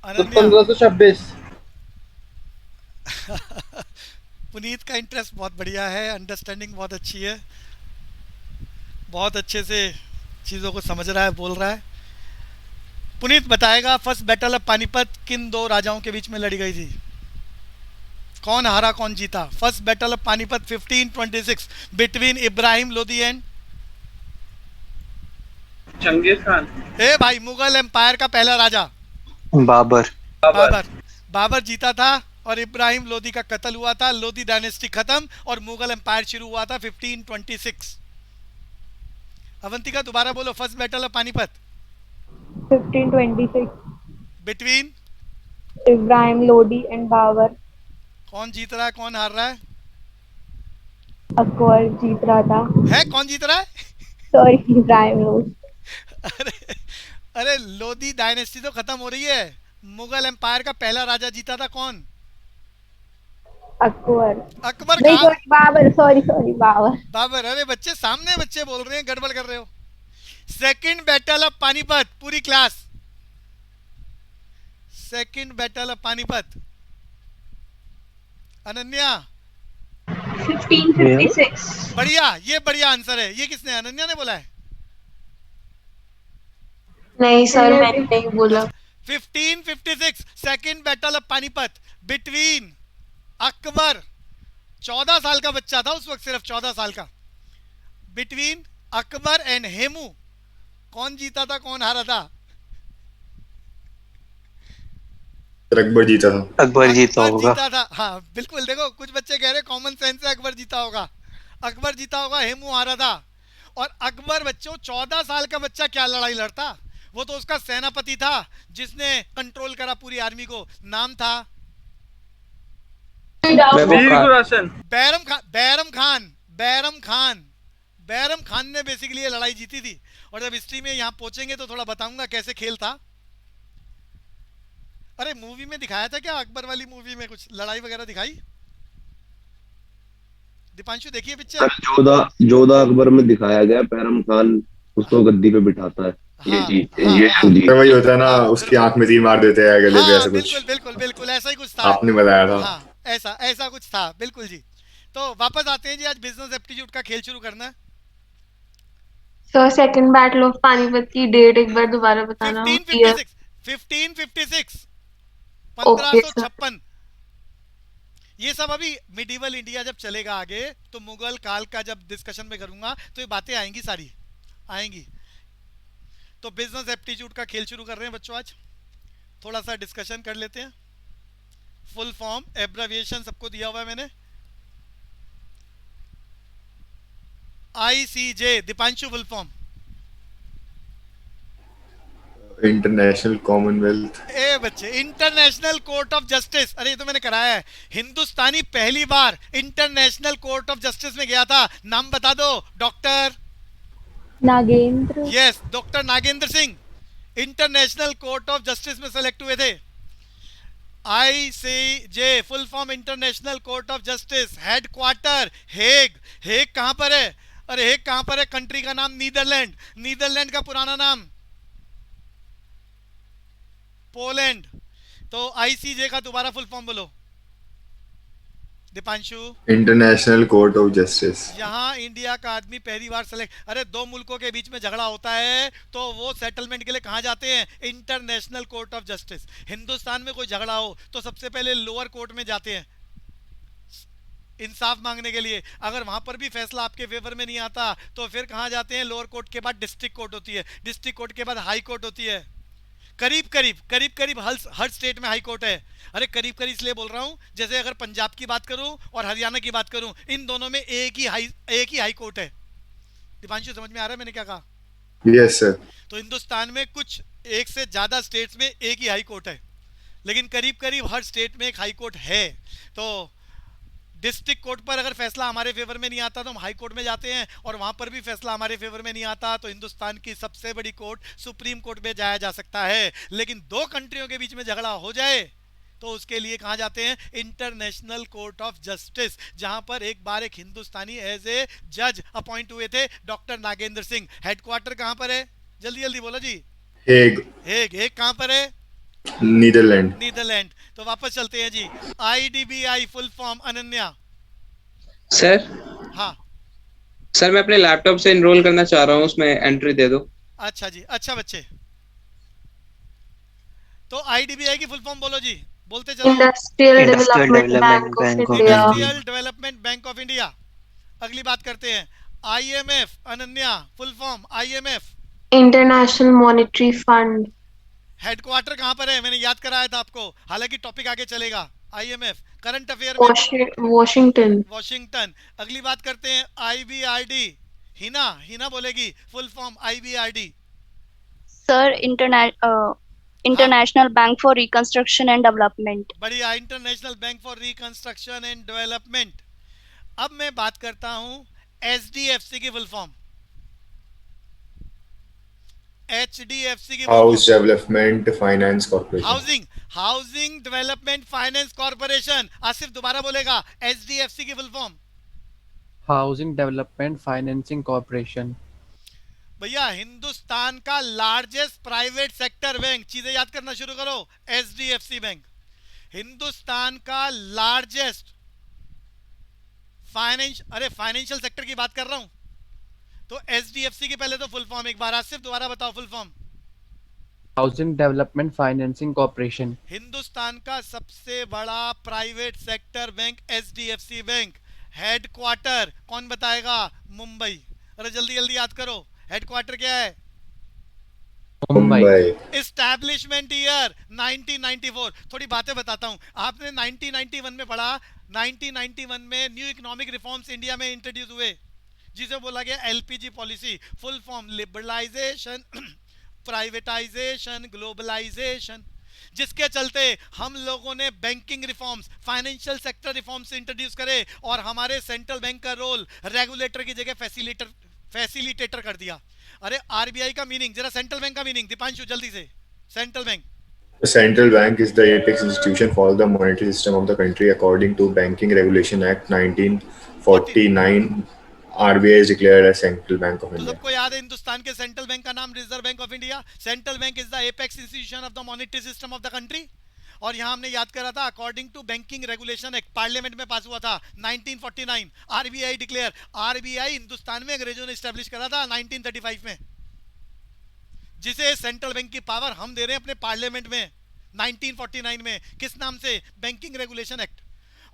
तो अनन्या। 1526। पुनीत का इंटरेस्ट बहुत बढ़िया है, अंडरस्टैंडिंग बहुत अच्छी है, बहुत अच्छे से चीज़ों को समझ रहा है, बोल रहा है। पुनीत बताएगा फर्स्ट बैटल ऑफ पानीपत किन दो राजाओं के बीच में लड़ी गई थी? कौन हारा कौन जीता? First battle of Panipat 1526 between Ibrahim Lodi and. Genghis Khan. ए भाई, मुगल एम्पायर का पहला राजा। बाबर। बाबर। बाबर। बाबर जीता था और इब्राहिम लोदी का कत्ल हुआ था, लोदी डायनेस्टी खत्म और मुगल एम्पायर शुरू हुआ था 1526। अवंतिका दोबारा बोलो, first battle of Panipat 1526 between. Ibrahim Lodi and Babur. कौन जीत रहा है कौन हार रहा है? अकबर जीत रहा था। है कौन जीत रहा है? सॉरी, इब्राहिम लोदी। अरे, अरे लोदी डायनेस्टी तो खत्म हो रही है। मुगल एम्पायर का पहला राजा जीता था कौन? अकबर। अकबर नहीं, कहाँ? Sorry Babur, sorry sorry Babur. Babur. अरे बच्चे, सामने बच्चे बोल रहे हैं, गड़बड़ कर रहे हो। सेकंड बैटल ऑफ पानीपत, पूरी class. Second battle of Panipat. Ananya. 1556। बढ़िया, ये बढ़िया आंसर है। ये किसने, अनन्या ने बोला है? नहीं सर, मैंने मैंने भी। नहीं बोला। अच्छा, 1556 second battle of Panipat between Akbar, 14 साल का बच्चा था उस वक्त, सिर्फ 14 साल का। बिटवीन अकबर एंड हेमू, कौन जीता था कौन हारा था? अकबर जीता था। अकबर जीता अकबर होगा। जीता था, हाँ बिल्कुल। देखो कुछ बच्चे कह रहे कॉमन सेंस से अकबर जीता होगा। अकबर जीता होगा, हेमू हारा था। और अकबर बच्चों, 14 साल का बच्चा क्या लड़ाई लड़ता? वो तो उसका सेनापति था जिसने कंट्रोल करा पूरी आर्मी को। नाम था वीर गुरासन। बैरम खान। बैरम खान। बैरम खान। बैरम खान ने बेसिकली ये लड़ाई जीती थी। और जब हिस्ट्री में यहाँ पहुंचेंगे तो थोड़ा बताऊंगा कैसे खेल था। अरे मूवी में दिखाया था क्या, अकबर वाली मूवी में कुछ लड़ाई वगैरह दिखाई? दीपांशु देखिए सर पिक्चर। जोधा, जोधा अकबर में दिखाया गया, पैरम खान उसको गद्दी पे बिठाता है। ये हाँ जीत हाँ ये हाँ जो तो जीत। वही होता है ना, हाँ उसकी बिल्कुल। आंख में तीर मार देते हैं गले पे, हाँ ऐसा कुछ। बिल्कुल बिल्कुल बिल्कुल, ऐसा ही कुछ था। आपने बताया था। हाँ, ऐसा ऐसा कुछ था, बिल्कुल जी। तो वापस आते हैं जी, आज बिजनेस एप्टीट्यूड का खेल शुरू करना है। Sir second battle of Panipat की डेट एक बार दोबारा बताना, ईयर। 1556। 1556। Okay sir. 1556। ये सब अभी मिडिवल इंडिया जब चलेगा आगे, तो मुगल काल का जब डिस्कशन में करूंगा तो ये बातें आएंगी, सारी आएंगी। तो बिजनेस एप्टीट्यूड का खेल शुरू कर रहे हैं बच्चों आज। थोड़ा सा डिस्कशन कर लेते हैं। फुल फॉर्म एब्रेविएशन सबको दिया हुआ है मैंने। ICJ, Deepanshu full form. International commonwealth. ए बच्चे, इंटरनेशनल कोर्ट ऑफ जस्टिस। अरे ये तो मैंने कराया है। हिंदुस्तानी पहली बार इंटरनेशनल कोर्ट ऑफ जस्टिस में गया था, नाम बता दो। Doctor. Nagendra. Yes, doctor Nagendra Singh international court of justice में सेलेक्ट हुए थे। ICJ full form international court of justice, headquarter Hague. Hague कहां पर है? अरे हेग कहां पर है? कंट्री का नाम नीदरलैंड। नीदरलैंड का पुराना नाम पोलैंड। तो ICJ का दोबारा फुल फॉर्म बोलो Deepanshu. International court of justice. यहाँ इंडिया का आदमी पहली बार सेलेक्ट। अरे दो मुल्कों के बीच में झगड़ा होता है तो वो सेटलमेंट के लिए कहाँ जाते हैं? International court of justice. Hindustan में कोई झगड़ा हो तो सबसे पहले लोअर कोर्ट में जाते हैं इंसाफ मांगने के लिए। अगर वहां पर भी फैसला आपके फेवर में नहीं आता तो फिर कहाँ जाते हैं? लोअर कोर्ट के बाद डिस्ट्रिक्ट कोर्ट होती है, डिस्ट्रिक्ट कोर्ट के बाद हाई कोर्ट होती है। करीब करीब करीब करीब हर स्टेट में हाई कोर्ट है। अरे करीब करीब इसलिए बोल रहा हूं, जैसे अगर पंजाब की बात करूं और हरियाणा की बात करूं, इन दोनों में एक ही हाई कोर्ट है। दीपांशु समझ में आ रहा है मैंने क्या कहा? Yes sir. तो हिंदुस्तान में कुछ एक से ज्यादा स्टेट्स में एक ही हाई कोर्ट है, लेकिन करीब करीब हर स्टेट में एक हाई कोर्ट है। तो डिस्ट्रिक्ट कोर्ट पर अगर फैसला हमारे फेवर में नहीं आता तो हम हाई कोर्ट में जाते हैं, और वहां पर भी फैसला हमारे फेवर में नहीं आता तो हिंदुस्तान की सबसे बड़ी कोर्ट सुप्रीम कोर्ट में जाया जा सकता है। लेकिन दो कंट्रियों के बीच में झगड़ा हो जाए तो उसके लिए कहां जाते हैं? इंटरनेशनल कोर्ट ऑफ जस्टिस, जहां पर एक बार एक हिंदुस्तानी एज ए जज अपॉइंट हुए थे, डॉक्टर नागेंद्र सिंह। हेडक्वार्टर कहां पर है? जल्दी जल्दी बोलो जी। हेग। हेग। हेग कहां पर है? नीदरलैंड। नीदरलैंड। तो वापस चलते हैं जी। IDBI full form Ananya. Sir हाँ। सर मैं अपने लैपटॉप से एनरोल करना चाह रहा हूँ, उसमें एंट्री दे दो। अच्छा जी, अच्छा बच्चे। तो आईडीबीआई की फुल फॉर्म बोलो जी, बोलते चलो। Industrial industrial development development bank of bank of India. India. Industrial development bank of India. अगली बात करते हैं। IMF Ananya full form IMF. International monetary fund. Headquarter कहाँ पर है, मैंने याद कराया था आपको, हालांकि टॉपिक आगे चलेगा। आईएमएफ करंट अफेयर में वॉशिंगटन। वॉशिंगटन। अगली बात करते हैं आईबीआरडी। हिना, हिना बोलेगी फुल फॉर्म आईबीआरडी। सर हाँ international bank for reconstruction and development. बढ़िया, international bank for reconstruction and development. अब मैं बात करता हूं एचडीएफसी की फुल फॉर्म। एचडीएफसी की full house form development finance corporation. Housing housing development finance corporation. Asif दोबारा बोलेगा एचडीएफसी की full form. Housing development financing corporation. भैया हिंदुस्तान का लार्जेस्ट प्राइवेट सेक्टर बैंक, चीजें याद करना शुरू करो। एचडीएफसी बैंक हिंदुस्तान का लार्जेस्ट फाइनेंशियल सेक्टर की बात कर रहा हूं। तो एचडीएफसी की पहले तो फुल फॉर्म एक बार आसिफ दोबारा बताओ full form. Housing development financing corporation. Hindustan का सबसे बड़ा private sector bank HDFC bank. Headquarter कौन बताएगा? मुंबई। अरे जल्दी जल्दी याद करो, हेडक्वार्टर क्या है? मुंबई। Establishment year 1994। थोड़ी बातें बताता हूं, आपने 1991 में पढ़ा। 1991 में न्यू इकोनॉमिक रिफॉर्म्स इंडिया में इंट्रोड्यूस हुए, जिसे बोला गया LPG policy. Full form liberalisation, privatisation, globalisation, जिसके चलते हम लोगों ने banking reforms, financial sector reforms introduce करे और हमारे सेंट्रल बैंक का रोल रेगुलेटर की जगह फैसिलिटेटर कर दिया। अरे आरबीआई का मीनिंग, जरा सेंट्रल बैंक का मीनिंग दीपांशु जल्दी से। Central bank. The central bank is the apex institution for the monetary system of the country according to Banking Regulation Act 1949. RBI is declared as Central Bank of तो India. सबको याद है हिंदुस्तान के central bank का नाम Reserve Bank of India. Central bank is the apex institution of the monetary system of the country. और यहां हमने याद करा था according to banking regulation act, parliament में पास हुआ था 1949। आरबीआई डिक्लेयर, आरबीआई हिंदुस्तान में अंग्रेजों ने एस्टेब्लिश करा था 1935 में, जिसे सेंट्रल बैंक की पावर हम दे रहे हैं अपने पार्लियामेंट में 1949 में। किस नाम से? Banking regulation act.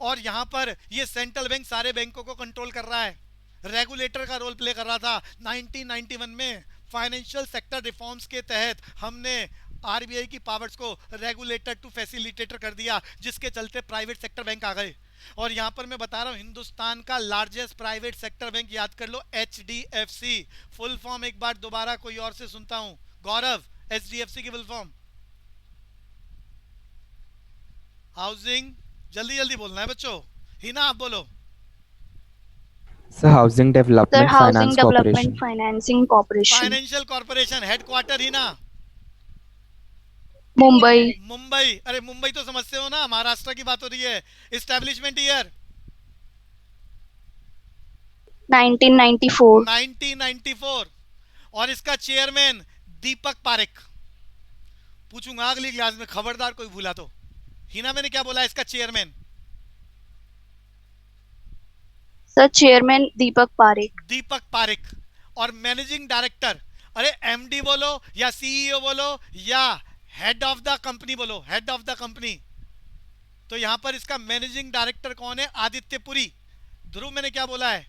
और यहां पर ये सेंट्रल बैंक सारे बैंकों को कंट्रोल कर रहा है, रेगुलेटर का रोल प्ले कर रहा था। 1991 में फाइनेंशियल सेक्टर रिफॉर्म्स के तहत हमने आरबीआई की पावर्स को रेगुलेटर टू फैसिलिटेटर कर दिया, जिसके चलते प्राइवेट सेक्टर बैंक आ गए। और यहां पर मैं बता रहा हूं हिंदुस्तान का लार्जेस्ट प्राइवेट सेक्टर बैंक, याद कर लो एचडीएफसी। फुल फॉर्म एक बार दोबारा कोई और से सुनता हूं। गौरव, एचडीएफसी की फुल फॉर्म। हाउसिंग, जल्दी जल्दी बोलना है बच्चों। हिना आप बोलो। Sir housing sir development housing finance development corporation. Financing corporation. Financial corporation. Headquarter Hina Mumbai. Mumbai. अरे मुंबई तो समझते हो ना, महाराष्ट्र की बात हो रही है। Establishment year 1994। 1994। और इसका चेयरमैन दीपक पारेख। पूछूंगा अगली क्लास में, खबरदार कोई भूला तो। हिना मैंने क्या बोला? इसका chairman sir chairman Deepak Parekh. Deepak Parekh. और मैनेजिंग डायरेक्टर, अरे एमडी बोलो या सीईओ बोलो या हेड ऑफ द कंपनी बोलो, हेड ऑफ द कंपनी। तो यहां पर इसका मैनेजिंग डायरेक्टर कौन है? आदित्य पुरी। ध्रुव मैंने क्या बोला है?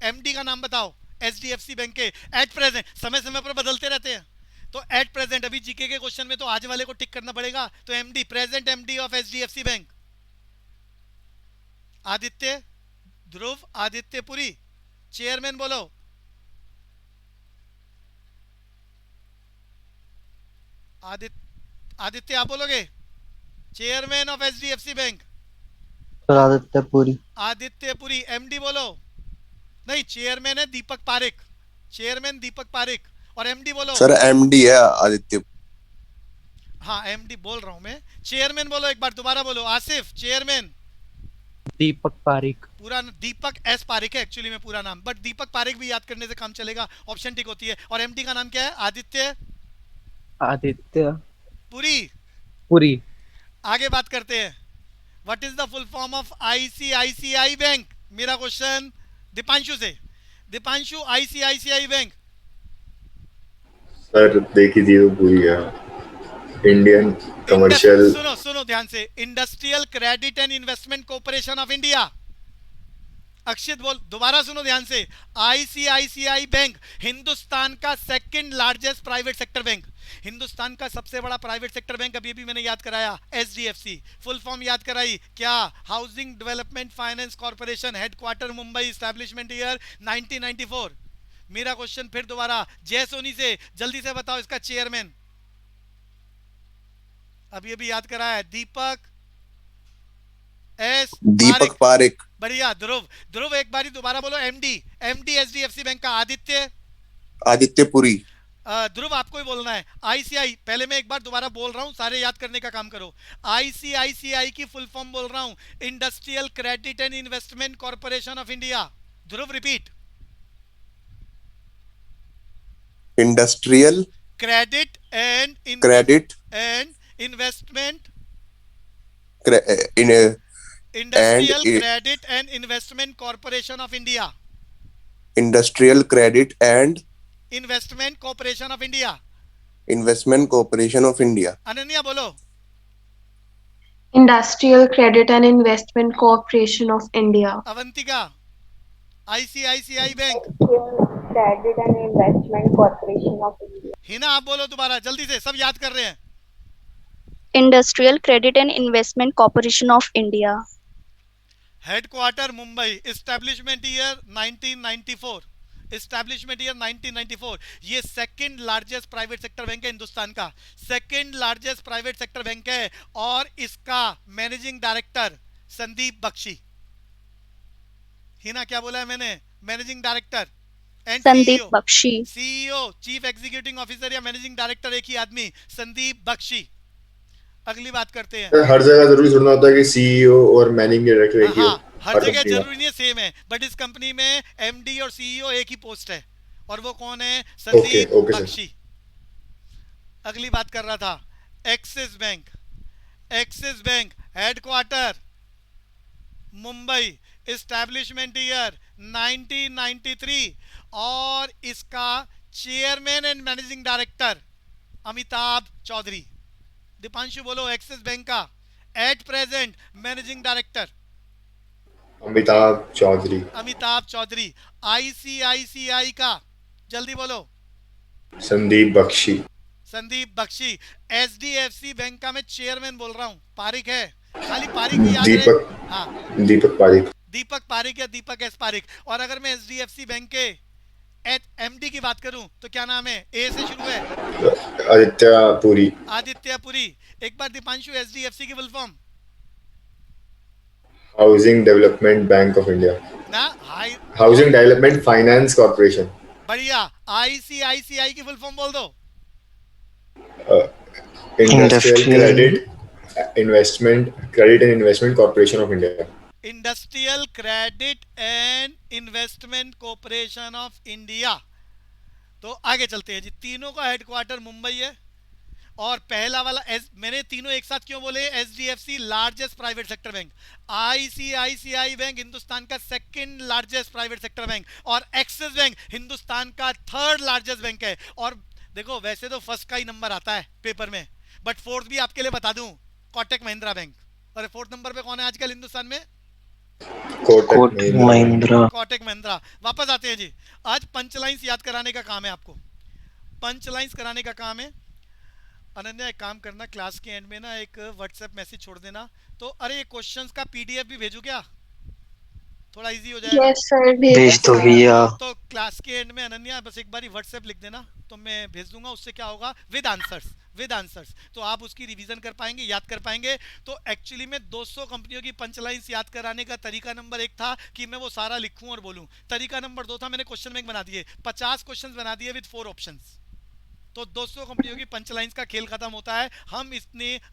एमडी का नाम बताओ एचडीएफसी बैंक के। एट प्रेजेंट, समय समय पर बदलते रहते हैं, तो एट प्रेजेंट, अभी जीके के क्वेश्चन में तो आज वाले को टिक करना पड़ेगा। तो MD, present MD of HDFC bank Aditya, Dhruv Aditya Puri. Chairman बोलो। आदित्य आप बोलोगे? Chairman of HDFC bank sir Aditya Puri. Aditya Puri. MD बोलो। नहीं, चेयरमैन है दीपक पारेख। चेयरमैन दीपक पारेख। और एमडी बोलो। सर एमडी है आदित्य। हाँ एमडी बोल रहा हूं मैं। चेयरमैन बोलो एक बार दोबारा बोलो। आसिफ, चेयरमैन दीपक पारेख। पूरा दीपक एस पारेख है एक्चुअली में पूरा नाम, बट दीपक पारेख भी याद करने से काम चलेगा, ऑप्शन टिक होती है। और एमडी का नाम क्या है? आदित्य आदित्य पुरी। पुरी. आगे बात करते हैं. What is the full form of ICICI bank? मेरा क्वेश्चन दीपांशु से. Deepanshu, ICICI bank. सर देखी थी वो भूल गया. Indian commercial. सुनो सुनो ध्यान से. Industrial credit and investment corporation of India. अक्षित बोल, दोबारा सुनो ध्यान से. आईसीआईसीआई बैंक हिंदुस्तान का second largest private sector bank. Hindustan का सबसे बड़ा प्राइवेट सेक्टर बैंक. अभी भी मैंने याद कराया, एचडीएफसी. फुल फॉर्म याद कराई क्या? Housing development finance corporation. Headquarter Mumbai. Establishment year 1994. मेरा क्वेश्चन फिर दोबारा जय सोनी से, जल्दी से बताओ इसका चेयरमैन. अभी याद कराया, दीपक एस दीपक पारेख. बढ़िया. ध्रुव एक बारी दोबारा बोलो. एमडी एचडीएफसी बैंक का. आदित्य पुरी. ध्रुव आपको ही बोलना है. आईसीआई, पहले मैं एक बार दोबारा बोल रहा हूं, सारे याद करने का काम करो. आईसीआईसीआई की फुल फॉर्म बोल रहा हूं, industrial credit and investment corporation of India. Dhruv repeat. Industrial credit and investment. Industrial credit and investment corporation of India. Industrial credit and investment corporation of India. Investment corporation of India. Ananya बोलो. Industrial credit and investment corporation of India. Avantika. ICICI bank. Credit and investment corporation of India. Hina आप बोलो दोबारा, जल्दी से, सब याद कर रहे हैं. Industrial credit and investment corporation of India. Headquarter Mumbai. Establishment year 1994. Establishment year 1994. ये second largest private sector bank है हिंदुस्तान का. Second largest private sector bank है. और इसका मैनेजिंग डायरेक्टर संदीप बख्शी. हिना क्या बोला है मैंने? Managing director and Sandeep Bakhshi. CEO, chief executive officer या मैनेजिंग डायरेक्टर एक ही आदमी, संदीप बख्शी. अगली बात करते हैं. हर जगह जरूरी थोड़ा होता है कि सीईओ और मैनेजिंग डायरेक्टर एक ही हो. हर जगह जरूरी नहीं है सेम है, बट इस कंपनी में एमडी और सीईओ एक ही पोस्ट है. और वो कौन है? संदीप बख्शी. अगली बात कर रहा था, Axis Bank. Axis Bank headquarter Mumbai. Establishment year 1993. और इसका chairman and managing director Amitabh Chaudhary. Deepanshu बोलो एक्सिस बैंक का at present managing director. Amitabh Chaudhary. Amitabh Chaudhary. ICICI का जल्दी बोलो. संदीप बख्शी. संदीप बख्शी. एचडीएफसी बैंक का मैं चेयरमैन बोल रहा हूँ, पारिक है. खाली पारिक ही याद रहे. हाँ, दीपक पारिक. दीपक पारिक या दीपक एस पारिक. और अगर मैं एचडीएफसी बैंक के एमडी की बात करूं तो क्या नाम है? ए से शुरू है. आदित्य पुरी. आदित्य पुरी. एक बार दीपांशु, एचडीएफसी की full form. Housing development bank of India. ना, हाउसिंग डेवलपमेंट फाइनेंस कॉर्पोरेशन. बढ़िया. आईसीआईसीआई की फुल फॉर्म बोल दो. Industrial credit and investment corporation of India. Industrial credit and investment corporation of India. तो आगे चलते हैं जी. तीनों का हेडक्वार्टर मुंबई है. और पहला वाला मैंने तीनों एक साथ क्यों बोले? HDFC largest private sector bank. ICICI bank Hindustan का second largest private sector bank. और एक्सिस बैंक हिंदुस्तान का थर्ड लार्जेस्ट बैंक है. और देखो, वैसे तो फर्स्ट का ही नंबर आता है पेपर में, बट फोर्थ भी आपके लिए बता दूं, कोटक महिंद्रा बैंक. और फोर्थ नंबर पे कौन है आजकल हिंदुस्तान में? कोटक महिंद्रा. कोटक महिंद्रा. वापस आते हैं जी. आज पंच लाइन्स याद कराने का काम है आपको. पंच लाइन्स कराने का काम है. अनन्या एक काम करना, क्लास के एंड में ना एक व्हाट्सएप मैसेज छोड़ देना. तो अरे ये क्वेश्चंस का पीडीएफ भी भेजू क्या? थोड़ा इजी हो जाएगा. यस सर, भेज दो भैया. तो क्लास के एंड में अनन्या बस एक बारी व्हाट्सएप लिख देना, तो मैं भेज दूंगा. उससे क्या होगा? With answers. तो आप उसकी रिवीजन कर पाएंगे, याद कर पाएंगे. तो एक्चुअली में 200 कंपनियों की पंच लाइन्स याद कराने का तरीका नंबर 1 था कि मैं वो सारा लिखूं और बोलूं. तरीका नंबर 2 था, मैंने क्वेश्चन बैंक बना दिए, 50 क्वेश्चन बना दिए विद 4 ऑप्शंस. तो 200 कंपनियों की पंच लाइन्स का खेल खत्म होता है हम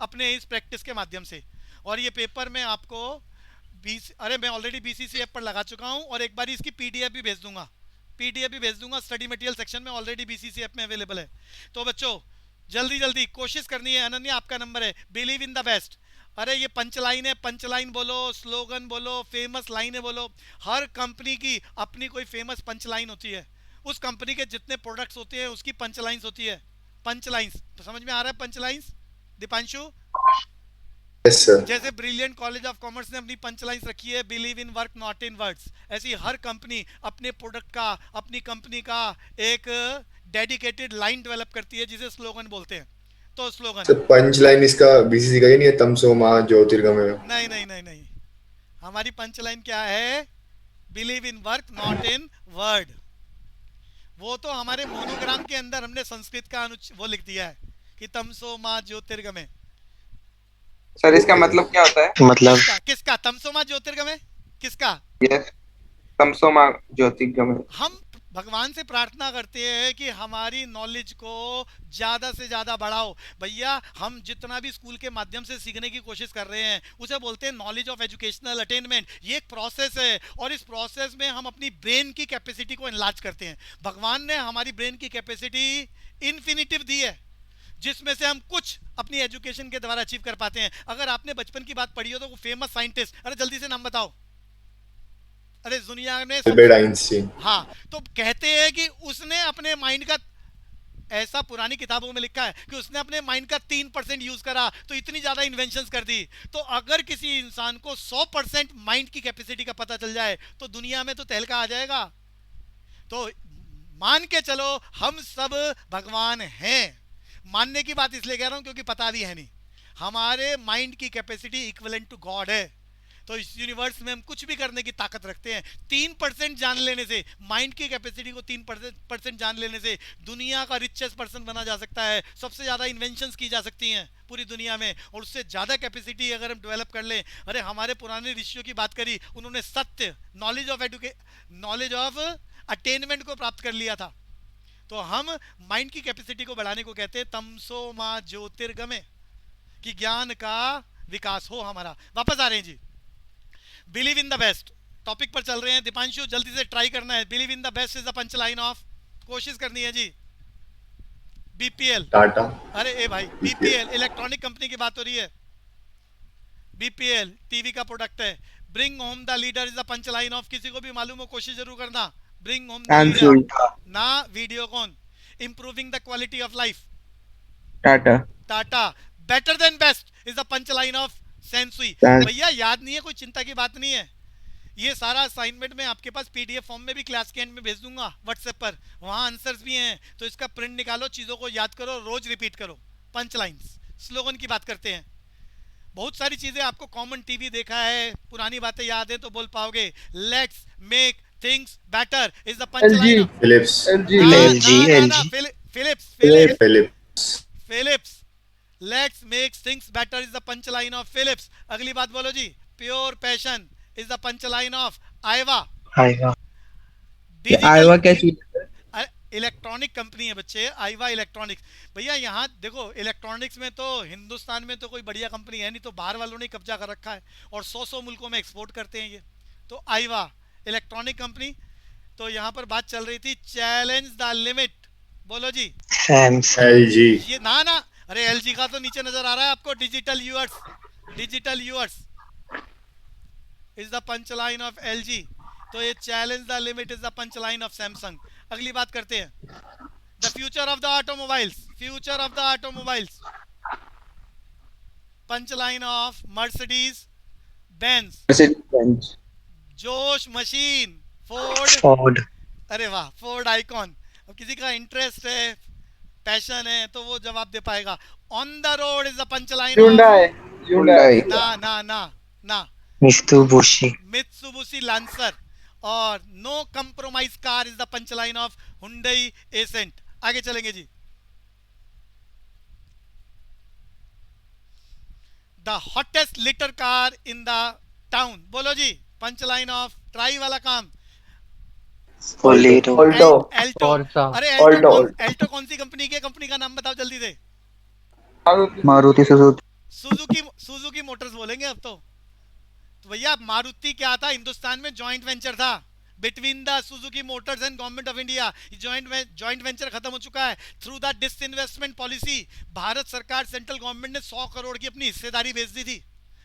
अपने इस प्रैक्टिस के माध्यम से. और ये पेपर में आपको मैं ऑलरेडी बीसीसी ऐप पर लगा चुका हूं. और एक बार इसकी पीडीएफ भी भेज दूंगा. स्टडी मटेरियल सेक्शन में ऑलरेडी बीसीसी ऐप में अवेलेबल है. तो बच्चों जल्दी जल्दी कोशिश करनी है। अनन्या आपका नंबर है, बिलीव इन द बेस्ट। अरे ये पंच लाइन है, पंच लाइन बोलो, स्लोगन बोलो, फेमस लाइनें बोलो। हर कंपनी की अपनी कोई फेमस पंच लाइन होती है। उस कंपनी के जितने प्रोडक्ट्स होते हैं उसकी पंच लाइन्स होती है। पंच लाइन्स तो समझ में आ रहा है? Punch lines Deepanshu? Yes sir. जैसे ब्रिलियंट कॉलेज ऑफ कॉमर्स ने अपनी पंच लाइन्स रखी है, believe in work not in words, ऐसी हर कंपनी अपने प्रोडक्ट का, अपनी कंपनी का एक डेडिकेटेड लाइन डेवलप करती है जिसे स्लोगन बोलते हैं। तो स्लोगन तो पंच लाइन इसका बीसीसी का ही नहीं है, तमसो मां ज्योतिर्गमय? नहीं नहीं नहीं नहीं, हमारी पंच लाइन क्या है? Believe in work not in word. वो तो हमारे मोनोग्राम के अंदर हमने संस्कृत का वो लिख दिया है कि तमसो मां ज्योतिर्गमय। सर इसका मतलब क्या होता है? मतलब किसका तमसो मां ज्योतिर्गमय? किसका? यस, तमसो मां ज्योतिर्गमय। हम भगवान से प्रार्थना करते हैं कि हमारी नॉलेज को ज़्यादा से ज़्यादा बढ़ाओ। भैया हम जितना भी स्कूल के माध्यम से सीखने की कोशिश कर रहे हैं उसे बोलते हैं नॉलेज ऑफ एजुकेशनल अटेनमेंट। ये एक प्रोसेस है और इस प्रोसेस में हम अपनी ब्रेन की कैपेसिटी को एनलार्ज करते हैं। भगवान ने हमारी ब्रेन की कैपेसिटी इन्फिनिटिव दी है जिसमें से हम कुछ अपनी एजुकेशन के द्वारा अचीव कर पाते हैं। अगर आपने बचपन की बात पढ़ी हो तो फेमस साइंटिस्ट, अरे जल्दी से नाम बताओ। अरे दुनिया में अल्बर्ट आइंस्टीन। हाँ, तो कहते हैं कि उसने अपने माइंड का, ऐसा पुरानी किताबों में लिखा है कि उसने अपने माइंड का 3% यूज करा तो इतनी ज्यादा इन्वेंशंस कर दी। तो अगर किसी इंसान को 100% माइंड की कैपेसिटी का पता चल जाए तो दुनिया में तो तहलका आ जाएगा। तो मान के चलो हम सब भगवान हैं। मानने की बात इसलिए कह रहा हूं क्योंकि पता भी है नहीं। हमारे माइंड की कैपेसिटी इक्विवेलेंट टू गॉड है। तो इस यूनिवर्स में हम कुछ भी करने की ताकत रखते हैं। 3% जान लेने से, माइंड की कैपेसिटी को 3% जान लेने से दुनिया का रिचेस्ट पर्सन बना जा सकता है। सबसे ज़्यादा इन्वेंशंस की जा सकती हैं पूरी दुनिया में, और उससे ज़्यादा कैपेसिटी अगर हम डेवलप कर लें। अरे हमारे पुराने ऋषियों की बात करी, उन्होंने सत्य, नॉलेज ऑफ अटेनमेंट को प्राप्त कर लिया था। तो हम माइंड की कैपेसिटी को बढ़ाने को कहते हैं तमसो मां ज्योतिर्गमय, कि ज्ञान का विकास हो हमारा। वापस आ रहे हैं जी, believe in the best topic पर चल रहे हैं। दीपांशु जल्दी से ट्राई करना है। Believe in the best is the punch line of, कोशिश करनी है जी। बीपीएल, टाटा। अरे ए भाई, बीपीएल इलेक्ट्रॉनिक कंपनी की बात हो रही है। बीपीएल टीवी का प्रोडक्ट है। Bring home the leader is the punch line of, किसी को भी मालूम हो कोशिश जरूर करना। ब्रिंग होम द लीडर ना, Videocon. Improving the quality of life, Tata. Tata. Better than best is the punch line of Sansui. भैया याद नहीं है, कोई चिंता की बात नहीं है। ये सारा असाइनमेंट मैं आपके पास पीडीएफ फॉर्म में भी क्लास के एंड में भेज दूंगा व्हाट्सएप पर, वहाँ आंसर्स भी हैं। तो इसका प्रिंट निकालो, चीज़ों को याद करो, रोज रिपीट करो। पंच लाइन्स, स्लोगन की बात करते हैं। बहुत सारी चीज़ें आपको कॉमन टीवी देखा है, पुरानी बातें याद है तो बोल पाओगे। Let's make things better is the punch line. Philips. Philips. Let's make things better is the punch line of Philips. अगली बात बोलो जी। Pure passion is the punch line of Aiva. आईवा क्या चीज है? इलेक्ट्रॉनिक कंपनी है बच्चे, आईवा इलेक्ट्रॉनिक्स। भैया यहाँ देखो, इलेक्ट्रॉनिक्स में तो हिंदुस्तान में तो कोई बढ़िया कंपनी है नहीं, तो बाहर वालों ने कब्जा कर रखा है और 100 मुल्कों में एक्सपोर्ट करते हैं ये। तो आईवा इलेक्ट्रॉनिक कंपनी। तो यहाँ पर बात चल रही थी चैलेंज द लिमिट, बोलो जी। एलजी। ये ना, अरे एलजी का तो नीचे नजर आ रहा है आपको। Digital yours is the punch line of LG. तो ये challenge the limit is the punch line of Samsung. अगली बात करते हैं, the future of the automobiles, punch line of Mercedes Benz. Josh machine, Ford. अरे वाह, फोर्ड आइकॉन। अब किसी का इंटरेस्ट है, पैशन है तो वो जवाब दे पाएगा। On the road is the punch line. ना मित्सुबिशी लांसर। और no compromise car is the punch line of Hyundai Accent. आगे चलेंगे जी। The hottest little car in the town, बोलो जी। पंच लाइन ऑफ ट्राई वाला काम। एल्टो। अरे एल्टो कौन सी कंपनी की? कंपनी का नाम बताओ जल्दी से। मारुति सुजुकी मोटर्स बोलेंगे अब तो। भैया मारुति क्या था, हिंदुस्तान में जॉइंट वेंचर था between the Suzuki Motors and government of India. Joint venture खत्म हो चुका है। Through the disinvestment policy Bharat सरकार, सेंट्रल गवर्नमेंट ने 100 करोड़ की अपनी हिस्सेदारी बेच दी थी,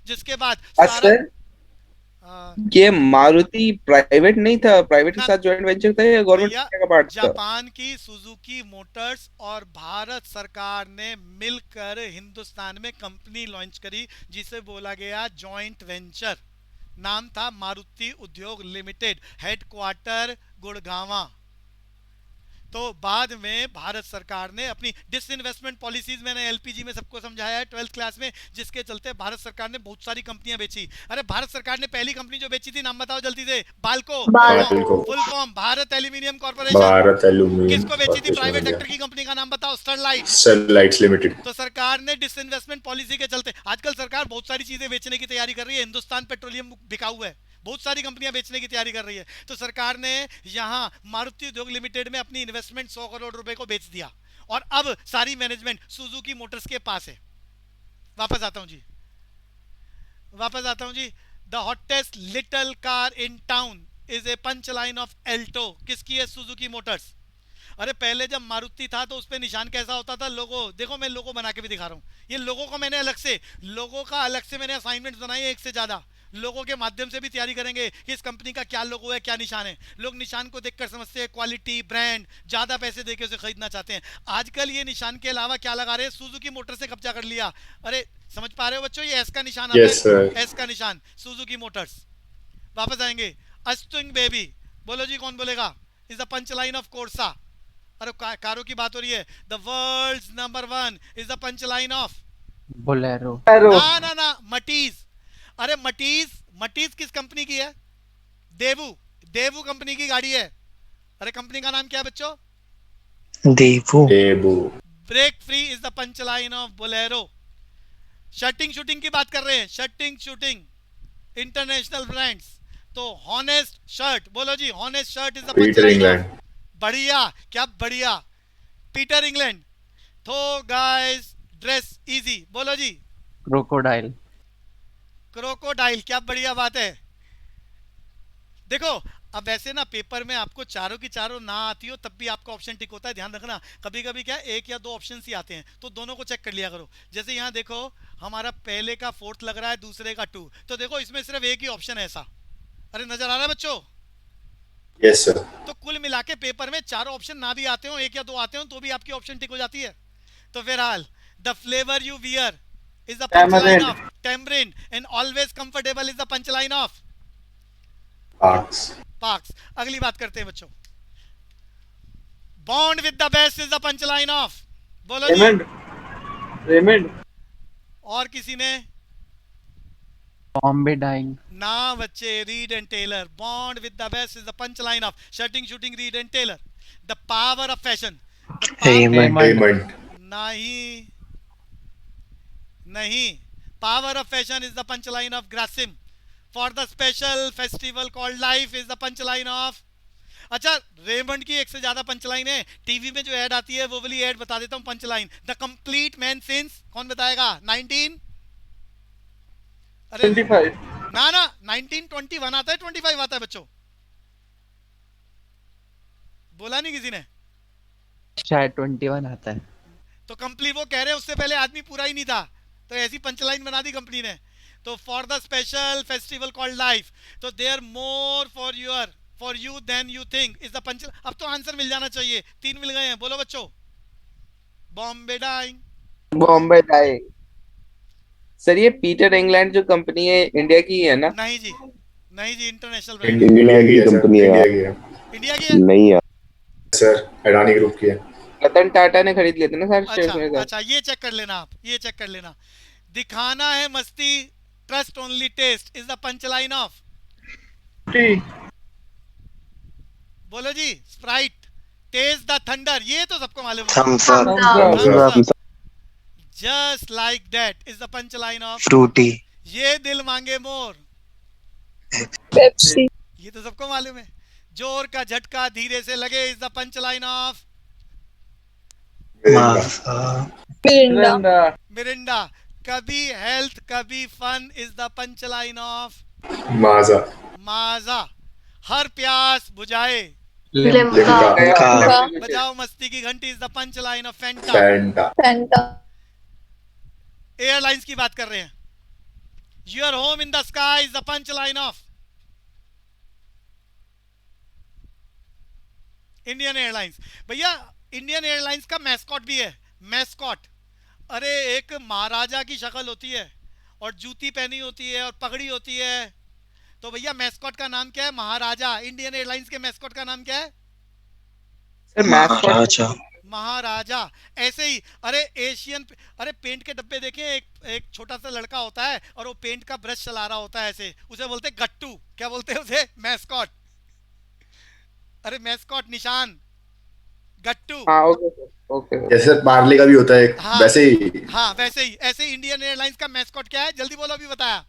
जिसके बाद सर ये मारुति प्राइवेट नहीं था, प्राइवेट के साथ जॉइंट वेंचर था या गवर्नमेंट का पार्ट था? जापान की सुजुकी मोटर्स और भारत सरकार ने मिलकर हिंदुस्तान में कंपनी लॉन्च करी जिसे बोला गया जॉइंट वेंचर। नाम था मारुति उद्योग लिमिटेड, हेडक्वार्टर गुड़गांव। तो बाद में भारत सरकार ने अपनी डिसइन्वेस्टमेंट पॉलिसीज, मैंने एलपीजी में सबको समझाया है 12th क्लास में, जिसके चलते भारत सरकार ने बहुत सारी कंपनियां बेची। अरे भारत सरकार ने पहली कंपनी जो बेची थी, नाम बताओ जल्दी से। Balco. Full form Bharat aluminium corporation. Bharat aluminium किसको बेची थी? प्राइवेट सेक्टर की कंपनी का नाम बताओ। Sterlite limited. तो सरकार ने डिसइन्वेस्टमेंट पॉलिसी के चलते, आजकल सरकार बहुत सारी चीजें बेचने की तैयारी कर रही है। हिंदुस्तान पेट्रोलियम बिका हुआ है, बहुत सारी कंपनियां बेचने की तैयारी कर रही है। तो सरकार ने यहां मारुति उद्योग लिमिटेड में अपनी इन्वेस्टमेंट 100 करोड़ रुपए को बेच दिया और अब सारी मैनेजमेंट सुजुकी मोटर्स के पास है। वापस आता हूं जी। The hottest little car in town is a punch line of Alto. किसकी है? Suzuki Motors. अरे पहले जब मारुति था तो उस पे निशान कैसा होता था? लोगो। देखो मैं लोगो बना के भी दिखा रहा हूं। ये लोगो को मैंने अलग से मैंने असाइनमेंट्स बनाई है, एक से ज्यादा। लोगों के माध्यम से भी तैयारी करेंगे कि इस कंपनी का क्या लोगो है, क्या निशान है। लोग निशान को देखकर समझते हैं क्वालिटी, ब्रांड, ज्यादा पैसे देके उसे खरीदना चाहते हैं। आजकल ये निशान के अलावा क्या लगा रहे हैं? सुजुकी मोटर से कब्जा कर लिया। अरे समझ पा रहे हो बच्चों? ये एस का निशान आता है, एस का निशान, सुजुकी मोटर्स। वापस आएंगे। अस्टिंग बेबी, बोलो जी कौन बोलेगा? Is the punch line of Corsa. अरे कारों की बात हो रही है। The world's number 1 is the punch line of Bolero. ना मटीज। अरे मटीज किस कंपनी की है? देवू कंपनी की गाड़ी है। अरे कंपनी का नाम क्या है बच्चों? Daewoo. Brake free is the punch line of Bolero. Shooting की बात कर रहे हैं। Shooting international brands. तो हॉनेस्ट शर्ट, बोलो जी। Honest shirt is the punch line of. बढ़िया, क्या बढ़िया। Peter England. तो गाइस ड्रेस इजी, बोलो जी। क्रोकोडाइल, क्या बढ़िया बात है। देखो अब वैसे ना पेपर में आपको चारों की चारों ना आती हो तब भी आपका ऑप्शन टिक होता है, ध्यान रखना। कभी कभी क्या एक या दो ऑप्शन ही आते हैं, तो दोनों को चेक कर लिया करो। जैसे यहाँ देखो हमारा पहले का 4th लग रहा है, दूसरे का 2, तो देखो इसमें सिर्फ एक ही ऑप्शन है ऐसा। अरे नजर आ रहा है बच्चों? Yes sir. तो कुल मिला के पेपर में चारों ऑप्शन ना भी आते हो, एक या दो आते हो, तो भी आपकी ऑप्शन टिक हो जाती है। तो फिलहाल the flavour you wear is the punchline of tamarind, and always comfortable is the punchline of Parks. अगली बात करते हैं बच्चों। Bond with the best is the punchline of, बोलो जी। रेमंड। और किसी ने? बॉम्बे डाइंग। ना बच्चे, Reid and Taylor. Bond with the best is the punchline of shooting Reed and Taylor. The power of fashion, Raymond। नहीं। Power of fashion is the punchline of Grasim. For the special festival called life is the punchline of। अच्छा, Raymond की एक से ज्यादा punchline है। TV में जो add आती है वो वाली ऐड बता देता हूँ punchline. The complete man since, कौन बताएगा? 19 अरे 25 ना 1921 आता है, 25 आता है बच्चों। बोला नहीं किसी ने? शायद 21 आता है। तो कंप्लीट वो कह रहे हैं उससे पहले आदमी पूरा ही नहीं था, तो ऐसी पंचलाइन बना दी कंपनी ने। तो for the special festival called life, तो there more for you than you think is the punch. अब तो आंसर मिल जाना चाहिए, 3 मिल गए हैं। बोलो बच्चों। बॉम्बे डाइंग। सर ये पीटर इंग्लैंड जो कंपनी है इंडिया की है ना? नहीं जी इंटरनेशनल ब्रांड। इंडिया की कंपनी है। इंडिया की है? नहीं यार सर, अडानी ग्रुप की है। रतन टाटा ने खरीद लिए थे ना सर। अच्छा ये चेक कर लेना आप, ये चेक कर लेना। दिखाना है मस्ती, trust only taste is the punchline of. बोलो जी। स्प्राइट। टेस्ट द थंडर, ये तो सबको मालूम है। Just like that is the punchline of. Frooti. ये दिल मांगे मोर। पेप्सी। ये तो सबको मालूम है। जोर का झटका धीरे से लगे is the punchline of. Mirinda. कभी हेल्थ कभी fun is the punchline of. Maaza. हर प्यास बुझाए, लिम्का। बजाओ मस्ती की घंटी is the punch line of Fanta. Fanta. Airlines की बात कर रहे हैं। Your home in the sky is the punch line of Indian Airlines. भैया इंडियन एयरलाइंस का मैस्कॉट भी है, मैस्कॉट। अरे एक महाराजा की शक्ल होती है और जूती पहनी होती है और पगड़ी होती है, तो भैया मैस्कॉट का नाम क्या है? महाराजा। इंडियन एयरलाइंस के मैस्कॉट का नाम क्या है? महाराजा। महाराजा। ऐसे ही अरे अरे पेंट के डब्बे देखें, एक छोटा सा लड़का होता है और वो पेंट का ब्रश चला रहा होता है ऐसे, उसे बोलते हैं गट्टू। क्या बोलते हैं उसे? मैस्कॉट। अरे मैस्कॉट निशान, गट्टू। हाँ ओके। जैसे पार्ले का भी होता है हाँ, वैसे ही। हाँ वैसे ही। ऐसे ही इंडियन एयरलाइंस का मैस्कॉट क्या है? जल्दी बोलो, अभी बताया।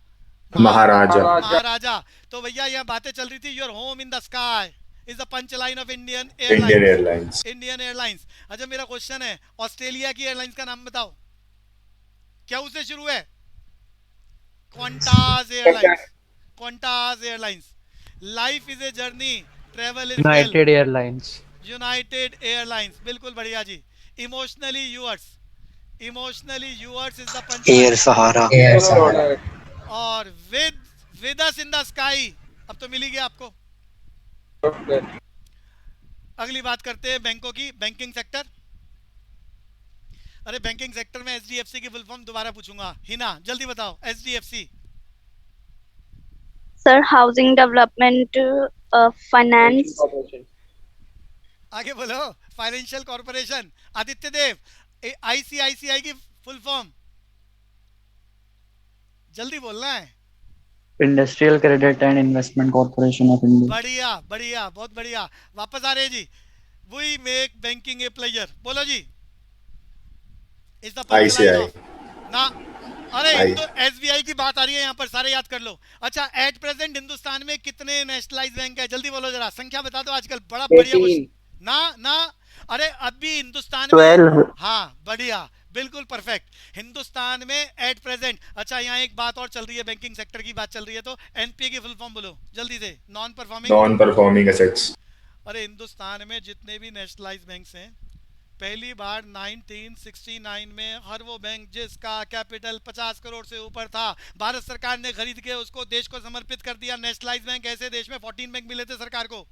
महाराजा। महाराजा। तो भैया यहाँ बातें चल रही थी, your home in the sky is the punch line of Indian Airlines. Indian Airlines. अच्छा मेरा क्वेश्चन है, ऑस्ट्रेलिया की एयरलाइंस का नाम बताओ, क्या उससे शुरू है? Qantas Airlines. Qantas Airlines. Life is a journey, travel is United Airlines. United Airlines. बिल्कुल बढ़िया जी। Emotionally yours, emotionally yours is the punch. Air Sahara. और with us in the sky, अब तो मिली गया आपको। अगली बात करते हैं बैंकों की, बैंकिंग सेक्टर। अरे बैंकिंग सेक्टर में एचडीएफसी की फुल फॉर्म दोबारा पूछूंगा। हिना जल्दी बताओ, HDFC. Sir housing development finance. आगे बोलो। Financial corporation. Aditya Dev, ICICI की फुल फॉर्म जल्दी बोलना है। Industrial credit and investment corporation of India. बढ़िया बढ़िया, बहुत बढ़िया। वापस आ रहे हैं जी। We make banking a pleasure. बोलो जी। इज द आईसीआई ना। अरे एसबीआई की बात आ रही है यहाँ पर, सारे याद कर लो। अच्छा एट प्रेजेंट हिंदुस्तान में कितने नेशनलाइज बैंक है? जल्दी बोलो जरा, संख्या बता दो। आजकल बड़ा बढ़िया क्वेश्चन। ना अरे अभी हिंदुस्तान में, हाँ बढ़िया, बिल्कुल परफेक्ट। हिंदुस्तान में एट प्रेजेंट। अच्छा यहाँ एक बात और चल रही है, बैंकिंग सेक्टर की बात चल रही है, तो एनपीए की फुल फॉर्म बोलो जल्दी से। Non performing assets. अरे हिंदुस्तान में जितने भी नेशनलाइज बैंक्स हैं, पहली बार 1969 में हर वो बैंक जिसका कैपिटल 50 करोड़ से ऊपर था, भारत सरकार ने खरीद के उसको देश को समर्पित कर दिया। नेशनलाइज बैंक ऐसे देश में 14 बैंक मिले थे सरकार को।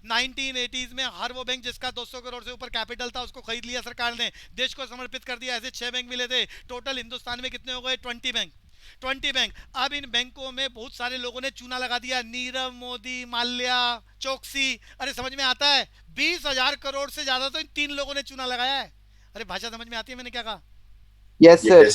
1980s में हर वो बैंक जिसका 200 करोड़ से ऊपर कैपिटल था उसको खरीद लिया सरकार ने, देश को समर्पित कर दिया। ऐसे 6 बैंक मिले थे। टोटल हिंदुस्तान में कितने हो गए? 20 बैंक। 20 बैंक। अब इन बैंकों में बहुत सारे लोगों ने चूना लगा दिया, नीरव मोदी, माल्या, चौकसी। अरे समझ में आता है? 20,000 करोड़ से ज्यादा तो इन 3 लोगों ने चूना लगाया है। अरे भाषा समझ में आती है मैंने क्या कहा? Yes sir.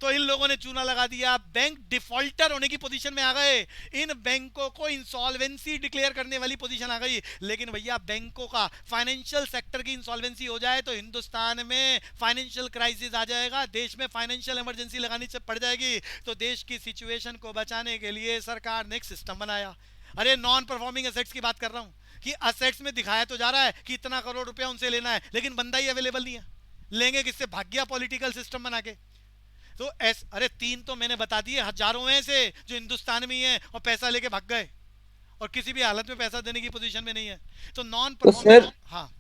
तो इन लोगों ने चूना लगा दिया, बैंक डिफॉल्टर होने की पोजीशन में आ गए। इन बैंकों को इंसॉल्वेंसी डिक्लेयर करने वाली पोजीशन आ गई। लेकिन भैया बैंकों का, फाइनेंशियल सेक्टर की इंसॉल्वेंसी हो जाए तो हिंदुस्तान में फाइनेंशियल क्राइसिस आ जाएगा, देश में फाइनेंशियल इमरजेंसी लगानी पड़ जाएगी। तो देश की सिचुएशन को बचाने के लिए सरकार ने एक सिस्टम बनाया। अरे नॉन परफॉर्मिंग एसेट्स की बात कर रहा हूँ, कि असेट्स में दिखाया तो जा रहा है कि इतना करोड़ रुपया उनसे लेना है, लेकिन बंदा ही अवेलेबल नहीं है। लेंगे किससे? भाग गया पॉलिटिकल सिस्टम बना के। तो अरे 3 तो मैंने बता दिए, हजारों हैं ऐसे जो हिंदुस्तान में ही हैं और पैसा लेके भाग गए और किसी भी हालत में पैसा देने की पोजीशन में नहीं है। तो नॉन परफॉर्मिंग। हाँ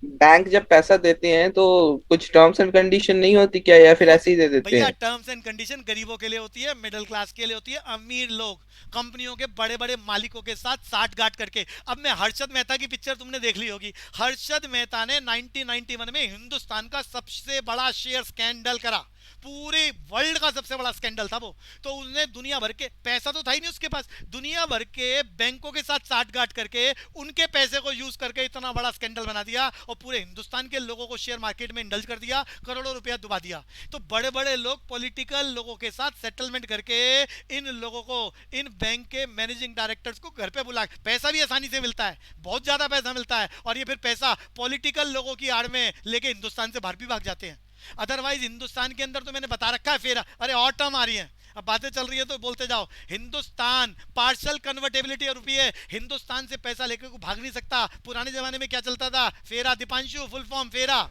बैंक जब पैसा देते हैं तो कुछ टर्म्स एंड कंडीशन नहीं होती क्या, या फिर ऐसे ही दे देते भैया हैं? टर्म्स एंड कंडीशन गरीबों के लिए होती है, मिडिल क्लास के लिए होती है। अमीर लोग कंपनियों के बड़े बड़े मालिकों के साथ साठगांठ करके। अब मैं हर्षद मेहता की पिक्चर तुमने देख ली होगी। हर्षद मेहता ने 1991 में हिंदुस्तान का सबसे बड़ा शेयर स्कैंडल करा, पूरे वर्ल्ड का सबसे बड़ा स्कैंडल था वो। तो उसने दुनिया भर के, पैसा तो था ही नहीं उसके पास, दुनिया भर के बैंकों के साथ साठगांठ करके उनके पैसे को यूज करके इतना बड़ा स्कैंडल बना दिया और पूरे हिंदुस्तान के लोगों को शेयर मार्केट में इंडल्ज कर दिया, करोड़ों रुपया डुबा दिया। तो बड़े बड़े लोग पॉलिटिकल लोगों के साथ सेटलमेंट करके इन लोगों को, इन बैंक के मैनेजिंग डायरेक्टर्स को घर पे बुला, पैसा भी आसानी से मिलता है, बहुत ज्यादा पैसा मिलता है, और ये फिर पैसा पॉलिटिकल लोगों की आड़ में लेके हिंदुस्तान से बाहर भी भाग जाते हैं। अदरवाइज हिंदुस्तान के अंदर तो मैंने बता रखा है फेरा। अरे और टर्म आ रही है, अब बातें चल रही है तो बोलते जाओ। हिंदुस्तान पार्शियल कन्वर्टेबिलिटी ऑफ रुपये, हिंदुस्तान से पैसा लेकर को भाग नहीं सकता। पुराने जमाने में क्या चलता था? फेरा। दीपांशु फुल फॉर्म फेरा।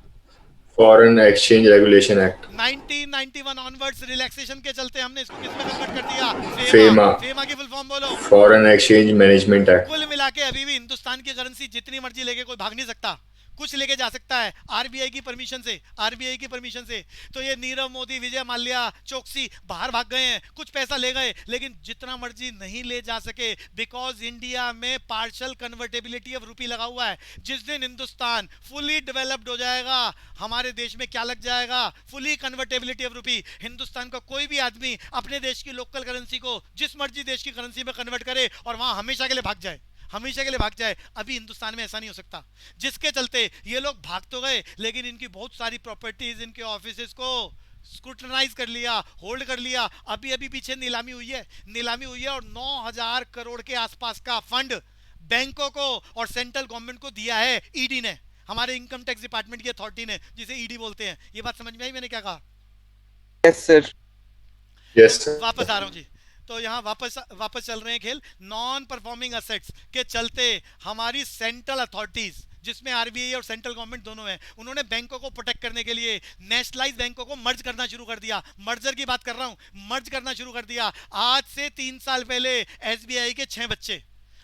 Foreign Exchange Regulation Act. 1991 onwards relaxation के चलते हमने इसको किस में कन्वर्ट कर दिया? FEMA. फेमा की फुल फॉर्म बोलो। Foreign Exchange Management Act. कुल मिला के अभी भी हिंदुस्तान की करेंसी जितनी मर्जी लेके कोई भाग नहीं सकता, कुछ लेके जा सकता है आरबीआई की परमिशन से, आरबीआई की परमिशन से। तो ये नीरव मोदी, विजय माल्या, चोकसी बाहर भाग गए हैं, कुछ पैसा ले गए, लेकिन जितना मर्जी नहीं ले जा सके, बिकॉज इंडिया में पार्शियल कन्वर्टेबिलिटी ऑफ रूपी लगा हुआ है। जिस दिन हिंदुस्तान फुली डेवलप्ड हो जाएगा, हमारे देश में क्या लग जाएगा? फुली कन्वर्टेबिलिटी ऑफ रूपी। हिंदुस्तान का कोई भी आदमी अपने देश की लोकल करेंसी को जिस मर्जी देश की करेंसी में कन्वर्ट करे और वहां हमेशा के लिए भाग जाए, हमेशा के लिए भाग जाए। अभी हिंदुस्तान में ऐसा नहीं हो सकता, जिसके चलते ये लोग भाग तो गए, लेकिन इनकी बहुत सारी प्रॉपर्टीज, इनके ऑफिसेज को स्क्रूटनाइज कर लिया, होल्ड कर लिया। अभी अभी पीछे नीलामी हुई है, नीलामी हुई है और 9,000 करोड़ के आसपास का फंड बैंकों को और सेंट्रल गवर्नमेंट को दिया है ईडी ने, हमारे इनकम टैक्स डिपार्टमेंट की अथॉरिटी ने, जिसे ईडी बोलते हैं। ये बात समझ में आई मैंने क्या कहा? Yes sir. Yes, sir. वापस आ रहा हूँ जी। तो यहाँ वापस चल रहे हैं खेल। नॉन परफॉर्मिंग असेट्स के चलते हमारी सेंट्रल अथॉरिटीज, जिसमें आरबीआई और सेंट्रल गवर्नमेंट दोनों हैं, उन्होंने बैंकों को प्रोटेक्ट करने के लिए नेशनलाइज बैंकों को मर्ज करना शुरू कर दिया। मर्जर की बात कर रहा हूँ, मर्ज करना शुरू कर दिया। आज से 3 साल पहले एसबीआई के 6 बच्चे,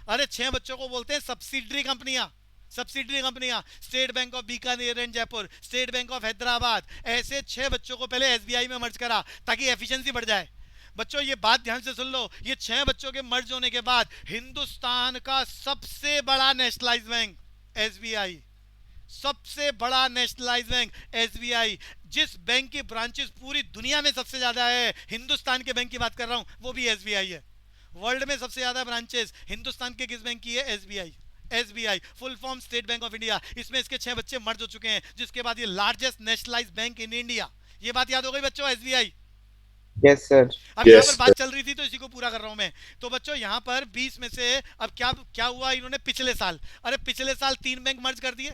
अरे 6 बच्चों को बोलते हैं सब्सिडरी कंपनियां, सब्सिडरी कंपनियां। State bank of Bikaner and Jaipur, state bank of Hyderabad, ऐसे 6 बच्चों को पहले एसबीआई में मर्ज करा ताकि एफिशिएंसी बढ़ जाए। बच्चों ये बात ध्यान से सुन लो, ये 6 बच्चों के मर्ज होने के बाद हिंदुस्तान का सबसे बड़ा नेशनलाइज बैंक एसबीआई, सबसे बड़ा नेशनलाइज बैंक एसबीआई, जिस बैंक की ब्रांचेस पूरी दुनिया में सबसे ज्यादा है, हिंदुस्तान के बैंक की बात कर रहा हूं, वो भी एसबीआई है। वर्ल्ड में सबसे ज्यादा ब्रांचेस हिंदुस्तान के किस बैंक की है? SBI. SBI full form state bank of India. इसमें इसके 6 बच्चे मर्ज हो चुके हैं, जिसके बाद ये largest nationalise bank in India. ये बात याद हो गई बच्चों? एसबीआई। Yes sir. अब यहाँ पर बात चल रही थी तो इसी को पूरा कर रहा हूं मैं। तो बच्चों यहाँ पर 20 में से अब क्या हुआ, इन्होंने पिछले साल, अरे पिछले साल 3 बैंक मर्ज कर दिए।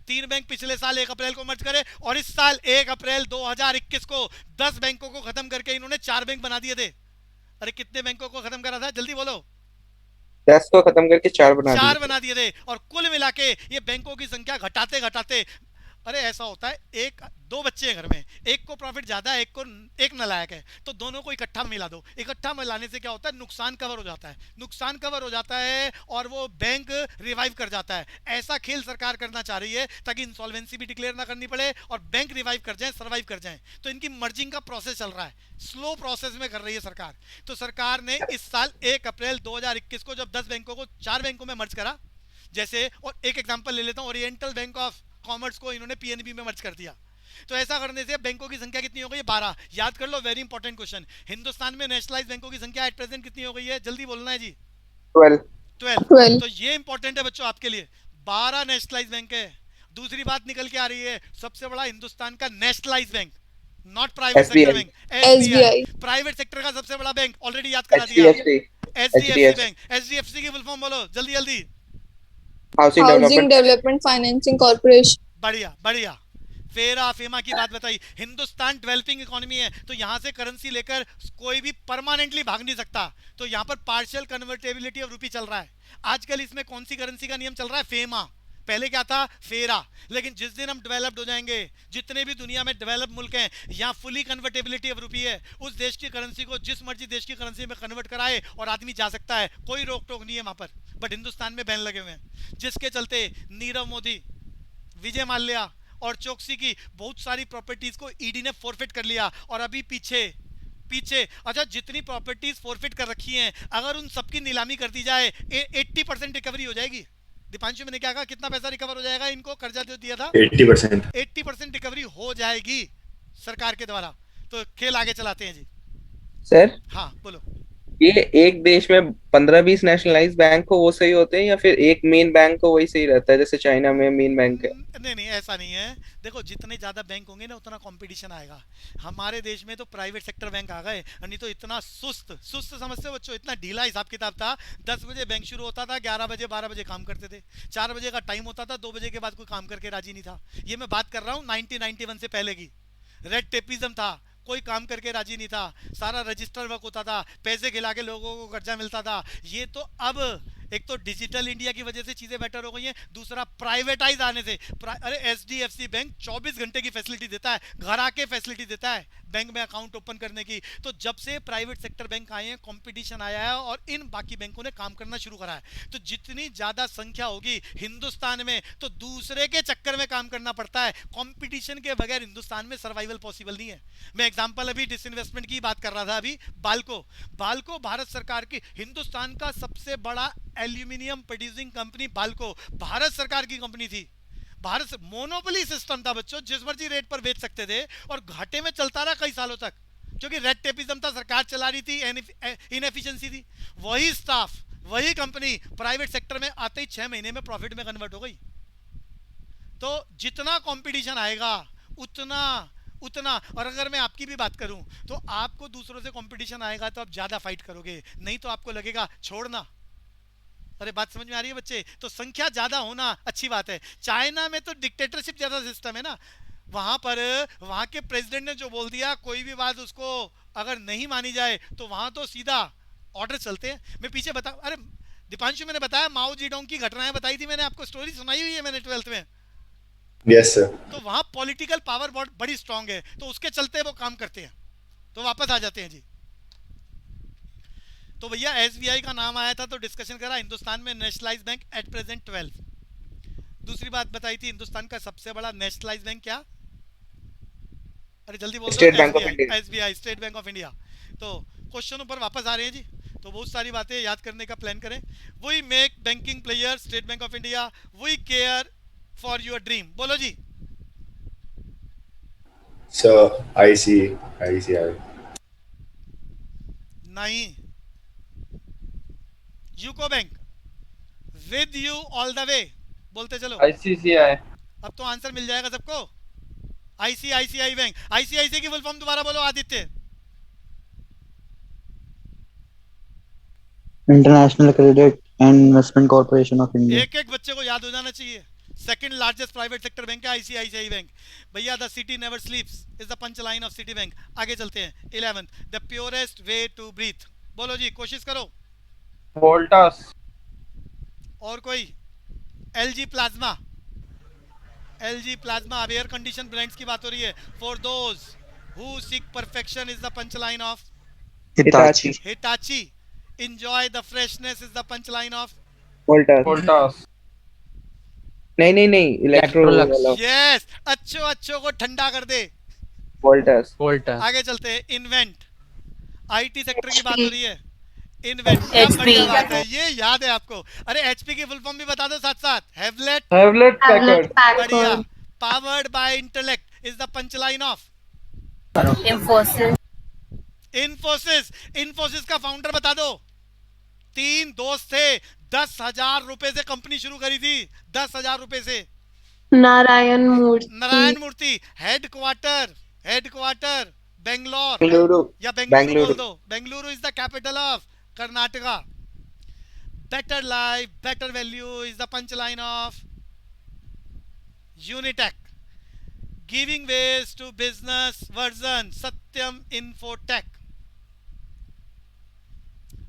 3 बैंक पिछले साल 1 अप्रैल को मर्ज करे, और इस साल 1 अप्रैल 2021 को 10 बैंकों को खत्म करके इन्होंने 4 बैंक बना दिए थे। अरे कितने बैंकों को खत्म करा था, जल्दी बोलो? 10 को खत्म करके 4 बना दिए थे। और कुल मिला के ये बैंकों की संख्या घटाते घटाते, अरे ऐसा होता है, 1-2 बच्चे हैं घर में, एक को प्रॉफिट ज्यादा है, एक नालायक है, तो दोनों को इकट्ठा मिला दो। इकट्ठा मिलाने से क्या होता है? नुकसान कवर हो जाता है, नुकसान कवर हो जाता है और वो बैंक रिवाइव कर जाता है। ऐसा खेल सरकार करना चाह रही है ताकि इंसॉल्वेंसी भी डिक्लेयर ना करनी पड़े और बैंक रिवाइव कर जाए, सर्वाइव कर जाए। तो इनकी मर्जिंग का प्रोसेस चल रहा है, स्लो प्रोसेस में कर रही है सरकार। तो सरकार ने इस साल 1 अप्रैल 2021 को जब 10 बैंकों को 4 बैंकों में मर्ज करा, जैसे, और एक एग्जांपल ले लेता हूं, ओरिएंटल बैंक ऑफ कॉमर्स को इन्होंने पीएनबी में मर्ज कर दिया। तो ऐसा करने से बैंकों की संख्या कितनी हो गई? 12। याद कर लो, वेरी इंपॉर्टेंट क्वेश्चन। हिंदुस्तान में नेशनलाइज बैंकों की संख्या एट प्रेजेंट कितनी हो गई है? जल्दी बोलना है जी। 12। तो ये इंपॉर्टेंट है बच्चों आपके लिए, 12 नेशनलाइज बैंक है। दूसरी बात निकल के आ रही है, सबसे बड़ा हिंदुस्तान का nationalise bank, not private sector bank, SBI. Private sector का सबसे बड़ा बैंक ऑलरेडी याद करा दिया, एचडीएफसी बैंक। एचडीएफसी की फुल फॉर्म बोलो जल्दी जल्दी? Housing development financing corporation. बढ़िया बढ़िया। फेमा की बात बताई। हिंदुस्तान डेवलपिंग इकोनॉमी है, तो यहाँ से करेंसी लेकर कोई भी परमानेंटली भाग नहीं सकता। तो यहाँ पर पार्शियल कन्वर्टेबिलिटी ऑफ रूपी चल रहा है आजकल। इसमें कौन सी करेंसी का नियम चल रहा है? फेमा। पहले क्या था? फेरा। लेकिन जिस दिन हम डेवलप्ड हो जाएंगे, जितने भी दुनिया में डेवलप मुल्क हैं, यहाँ फुली कन्वर्टेबिलिटी ऑफ रूपी है। उस देश की करेंसी को जिस मर्जी देश की करेंसी में कन्वर्ट कराए और आदमी जा सकता है, कोई रोक टोक नहीं है वहां पर। बट हिंदुस्तान में बैन लगे हुए हैं, जिसके चलते नीरव मोदी, विजय माल्या और चोकसी की बहुत सारी प्रॉपर्टीज को ईडी ने फॉरफिट कर लिया। और अभी पीछे अच्छा, जितनी प्रॉपर्टीज फॉरफिट कर रखी हैं, अगर उन सबकी नीलामी कर दी जाए, 80% रिकवरी हो जाएगी। दीपांशु, मैंने क्या कहा? कितना पैसा रिकवर हो जाएगा? इनको कर्जा जो दिया था 80% रिकवरी हो जाएगी सरकार के द्वारा। तो खेल आगे चलाते हैं जी। सर हाँ बोलो। ये एक देश में 15-20 नेशनलाइज बैंक हो वो सही होते हैं, या फिर एक मेन बैंक हो वही सही रहता है, जैसे चाइना में मेन बैंक है? नहीं, ऐसा नहीं है। देखो, जितने ज्यादा बैंक होंगे ना, उतना कंपटीशन आएगा। हमारे देश में तो प्राइवेट सेक्टर बैंक आ गए, नहीं तो इतना सुस्त समझते हो बच्चों, इतना ढीला हिसाब किताब था। 10 बजे बैंक शुरू होता था, 11 बजे 12 बजे काम करते थे। 4 बजे का टाइम होता था, 2 बजे के बाद कोई काम करके राजी नहीं था। ये मैं बात कर रहा हूँ 1991 से पहले की। रेड टेपिज्म था, कोई काम करके राजी नहीं था, सारा रजिस्टर वर्क होता था, पैसे खिला के लोगों को कर्जा मिलता था। ये तो अब एक तो डिजिटल इंडिया की वजह से चीजें बेटर हो गई हैं, दूसरा प्राइवेटाइज आने से। अरे एचडीएफसी बैंक 24 घंटे की फैसिलिटी देता है, घर आके फैसिलिटी देता है बैंक में अकाउंट ओपन करने की। तो जब से प्राइवेट सेक्टर बैंक आए हैं, कंपटीशन आया है और इन बाकी बैंकों ने काम करना शुरू करा है। तो जितनी ज्यादा संख्या होगी हिंदुस्तान में, तो दूसरे के चक्कर में काम करना पड़ता है। कंपटीशन के बगैर हिंदुस्तान में सर्वाइवल पॉसिबल नहीं है। मैं एग्जांपल अभी डिसइन्वेस्टमेंट की बात कर रहा था, अभी बाल्को भारत सरकार की, हिंदुस्तान का सबसे बड़ा aluminium producing company Balco Bharat सरकार की कंपनी थी। भारत मोनोपोली सिस्टम था बच्चों, जिस मर्जी रेट पर बेच सकते थे और घाटे में चलता रहा कई सालों तक, क्योंकि रेड टेपिज्म था, सरकार चला रही थी, इनएफिशिएंसी थी। वही स्टाफ, वही कंपनी प्राइवेट सेक्टर में आते ही 6 महीने में प्रॉफिट में कन्वर्ट हो गई। तो जितना कंपटीशन आएगा उतना और अगर मैं आपकी भी बात करूं तो आपको दूसरों से कंपटीशन आएगा तो आप ज्यादा फाइट करोगे, नहीं तो आपको लगेगा छोड़ना। अरे बात समझ में आ रही है बच्चे? तो संख्या ज्यादा होना अच्छी बात है। चाइना में तो डिक्टेटरशिप ज्यादा सिस्टम है ना, वहां के प्रेसिडेंट ने जो बोल दिया, कोई भी बात उसको अगर नहीं मानी जाए तो वहां तो सीधा ऑर्डर चलते हैं। मैं पीछे बता, अरे दीपांशु मैंने बताया माओ जेडोंग की घटनाएं बताई थी मैंने आपको, स्टोरी सुनाई हुई है मैंने 12th में। Yes sir. तो वहां पॉलिटिकल पावर बहुत बड़ी स्ट्रांग है, तो उसके चलते वो काम करते हैं। तो वापस आ जाते हैं जी। तो भैया एसबीआई का नाम आया था तो डिस्कशन करा, हिंदुस्तान में नेशनलाइज्ड बैंक एट प्रेजेंट 12। दूसरी बात बताई थी, हिंदुस्तान का सबसे बड़ा नेशनलाइज्ड बैंक क्या? अरे जल्दी बोल दो। State bank of India. SBI, state bank of India. तो क्वेश्चनों पर वापस आ रहे हैं जी, तो बहुत सारी बातें याद करने का प्लान करें। We make banking player, state bank of India, we care for your dream. बोलो जी। Sir ICI. नहीं, UCO bank, with you all the way. बोलते चलो। आईसीसीआई। अब तो आंसर मिल जाएगा सबको। ICICI bank. आईसीआईसीआई की फुल फॉर्म दोबारा बोलो Aditya. International credit and investment corporation of India. एक एक बच्चे को याद हो जाना चाहिए। Second largest private sector bank है आईसीआईसीआई बैंक। भैया the city never sleeps is the punch line of Citibank. आगे चलते हैं। 11th, the purest way to breathe. बोलो जी, कोशिश करो। वोल्टास। और कोई? LG plasma. LG plasma. अब एयर कंडीशन ब्रांड्स की बात हो रही है। For those who seek perfection is the punch line of Hitachi. Hitachi. Enjoy the freshness is the punch line of Voltas. नहीं इलेक्ट्रोलक्स। यस, अच्छो को ठंडा कर दे। वोल्टास। आगे चलते हैं। इन्वेंट। आईटी सेक्टर की बात हो रही है। इन्वेंट, क्या बढ़िया बात है, ये याद है आपको। अरे एचपी की फुल फॉर्म भी बता दो साथ साथ। Hewlett Packard. बढ़िया। Powered by intellect is the punch line of Infosys का फाउंडर बता दो। 3 दोस्त थे, 10,000 रुपए से कंपनी शुरू करी थी। 10,000 रुपए से। नारायण मूर्ति। हेडक्वार्टर बेंगलोर या बेंगलुरु बोल दो। Bengaluru is the capital of Karnataka. Better life, better value is the punch line of Unitech. Giving ways to business version Satyam Infotech.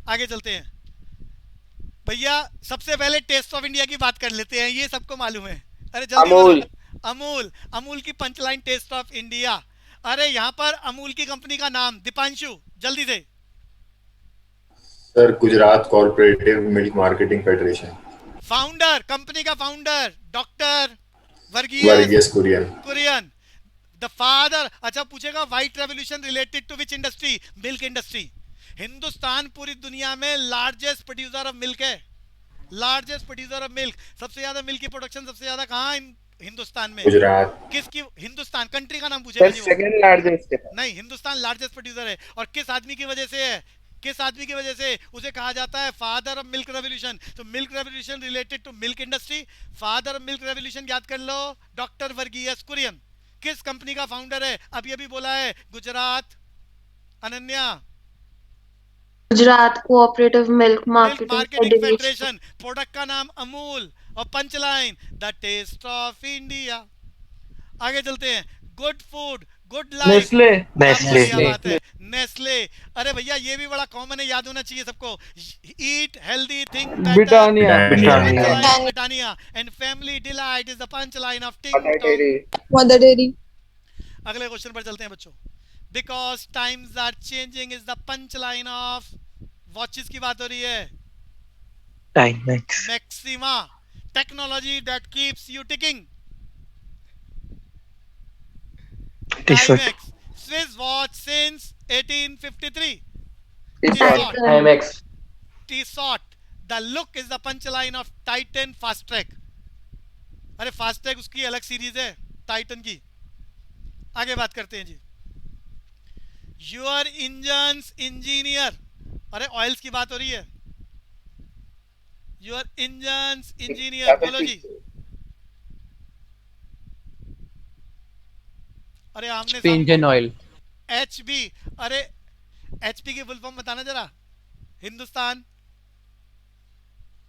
आगे चलते हैं भैया। सबसे पहले टेस्ट ऑफ इंडिया की बात कर लेते हैं, ये सबको मालूम है। अरे जल्दी। अमूल की पंचलाइन टेस्ट ऑफ इंडिया। अरे यहाँ पर अमूल की कंपनी का नाम, दीपांशु जल्दी से। Sir Gujarat cooperative milk marketing federation. Founder, company का founder doctor Verghese Kurien. The father. अच्छा पूछेगा white revolution related to which industry? Milk industry. Hindustan पूरी दुनिया में लार्जेस्ट प्रोड्यूसर ऑफ मिल्क है। Largest producer of milk. सबसे ज्यादा मिल्क की प्रोडक्शन सबसे ज्यादा कहाँ? हिंदुस्तान में। गुजरात। किसकी? हिंदुस्तान कंट्री का नाम पूछेगा जी। सेकंड लार्जेस्ट है। नहीं, हिंदुस्तान लार्जेस्ट प्रोड्यूसर है। और किस आदमी की वजह से है? किस आदमी की वजह से उसे कहा जाता है फादर ऑफ मिल्क रेवोल्यूशन? तो milk revolution related to milk industry. Father of milk revolution याद कर लो, डॉक्टर वर्गीस कुरियन। किस कंपनी का फाउंडर है? अभी अभी बोला है, Gujarat. Ananya. Gujarat cooperative milk marketing federation. Product का नाम अमूल। और punchline the taste of India. आगे चलते हैं। Good food, good life, Nestle. Nestle. बढ़िया बात है, नेस्ले। अरे भैया ये भी बड़ा कॉमन है, याद होना चाहिए सबको। Eat healthy, think better, Britannia. Britannia. Britannia. And family delight is the punch line of टिंग मदर डेयरी। अगले क्वेश्चन पर चलते हैं बच्चों। Because times are changing is the punch line of, watches की बात हो रही है, Timex. Maxima. Technology that keeps you ticking, t-shirt. Timex. Swiss watch since 1853, Timex. T-shirt. The look is the punch line of Titan Fast Track. अरे fast track उसकी अलग series है Titan की। आगे बात करते हैं जी। योर इंजन्स इंजीनियर, अरे ऑयल्स की बात हो रही है। योर इंजन्स इंजीनियर, बोलो जी। अरे आमने इंजन ऑयल। एचबी, अरे एचपी की फुल फॉर्म बताना जरा। हिंदुस्तान,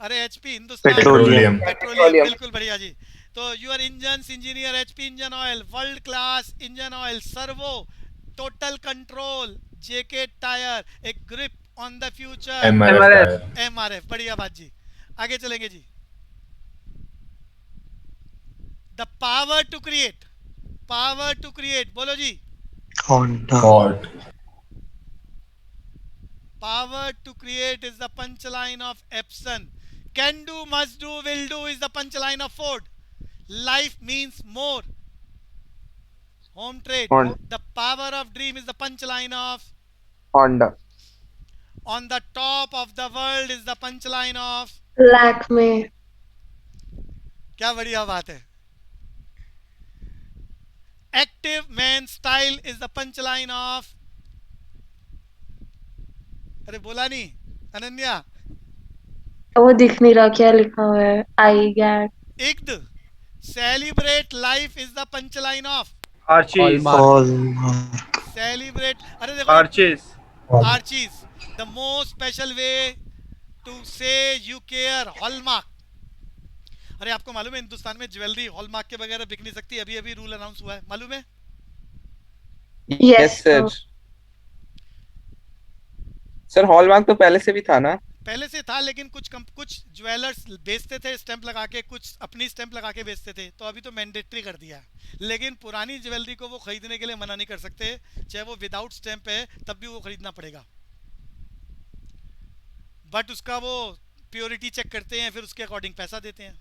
अरे एचपी हिंदुस्तान पेट्रोलियम। पेट्रोलियम, बिल्कुल बढ़िया जी। तो your engine engineer, HP engine oil, world class engine oil, Servo, total control, JK tyre, a grip on the future, MRF. MRF. बढ़िया बात जी। आगे चलेंगे जी। The power to create, power to create, बोलो जी। Honda. Ford. Power to create is the punchline of Epson. Can do, must do, will do is the punchline of Ford. Life means more. Home trade. Honda. The power of dream is the punchline of. Honda. On the top of the world is the punchline of. Lakme. क्या बढ़िया बात है। Active man style is the punchline of. अरे बोला नहीं अनन्या। वो दिख नहीं रहा क्या लिखा हुआ है। I get. इग्द, celebrate life is the punchline of. Archies. Celebrate, अरे देखो Archies. Archies. The most special way to say you care, Hallmark. अरे आपको मालूम है हिंदुस्तान में ज्वेलरी हॉलमार्क के बगैर बिक नहीं सकती। अभी अभी रूल अनाउंस हुआ है, मालूम है? Yes sir. सर हॉलमार्क तो पहले से भी था ना? पहले से था, लेकिन कुछ ज्वेलर्स बेचते थे स्टैंप लगा के, कुछ अपनी स्टैंप लगा के बेचते थे, तो अभी तो मैंडेटरी कर दिया है। लेकिन पुरानी ज्वेलरी को वो खरीदने के लिए मना नहीं कर सकते, चाहे वो विदाउट स्टैंप है तब भी वो खरीदना पड़ेगा। बट उसका वो प्योरिटी चेक करते हैं, फिर उसके अकॉर्डिंग पैसा देते हैं।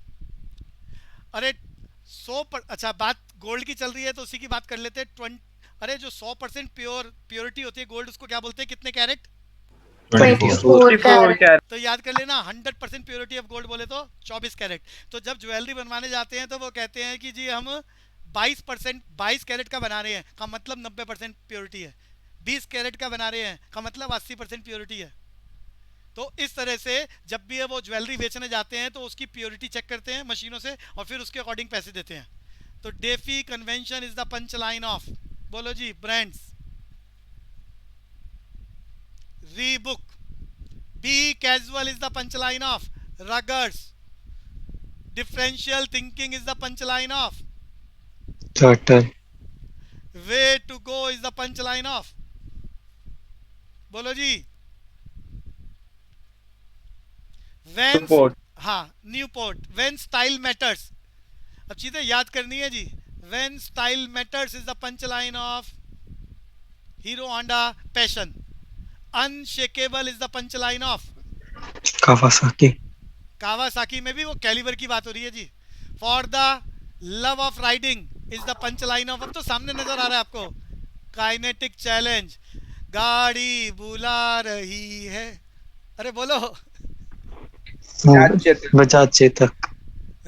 अरे 100 अच्छा बात गोल्ड की चल रही है तो उसी की बात कर लेते हैं। अरे जो 100% प्योरिटी होती है गोल्ड, उसको क्या बोलते हैं, कितने कैरेट? 24 कैरेट। तो याद कर लेना, 100% प्योरिटी ऑफ गोल्ड बोले तो 24 कैरेट। तो जब ज्वेलरी बनवाने जाते हैं तो वो कहते हैं कि जी हम 22 कैरेट का बना रहे हैं, का मतलब 90% प्योरिटी है। 20 कैरेट का बना रहे हैं, का मतलब 80% प्योरिटी है। तो इस तरह से जब भी वो ज्वेलरी बेचने जाते हैं तो उसकी प्योरिटी चेक करते हैं मशीनों से और फिर उसके अकॉर्डिंग पैसे देते हैं। तो defy convention is the punch line of, बोलो जी, brands. Reebok, be casual is the punch line of, Ruggers. Differential thinking is the punch line of, Turtle. Way to go is the punch line of, बोलो जी। When, हाँ, Newport. When style matters, अब चीजें याद करनी है जी। When style matters is the punchline of Hero Honda Passion. Unshakable is the punchline of Kawasaki. Kawasaki में भी वो कैलिबर की बात हो रही है जी। For the love of riding is the punchline of, अब तो सामने नजर आ रहा है आपको, Kinetic Challenge। गाड़ी बुला रही है, अरे बोलो। बजाज चेतक।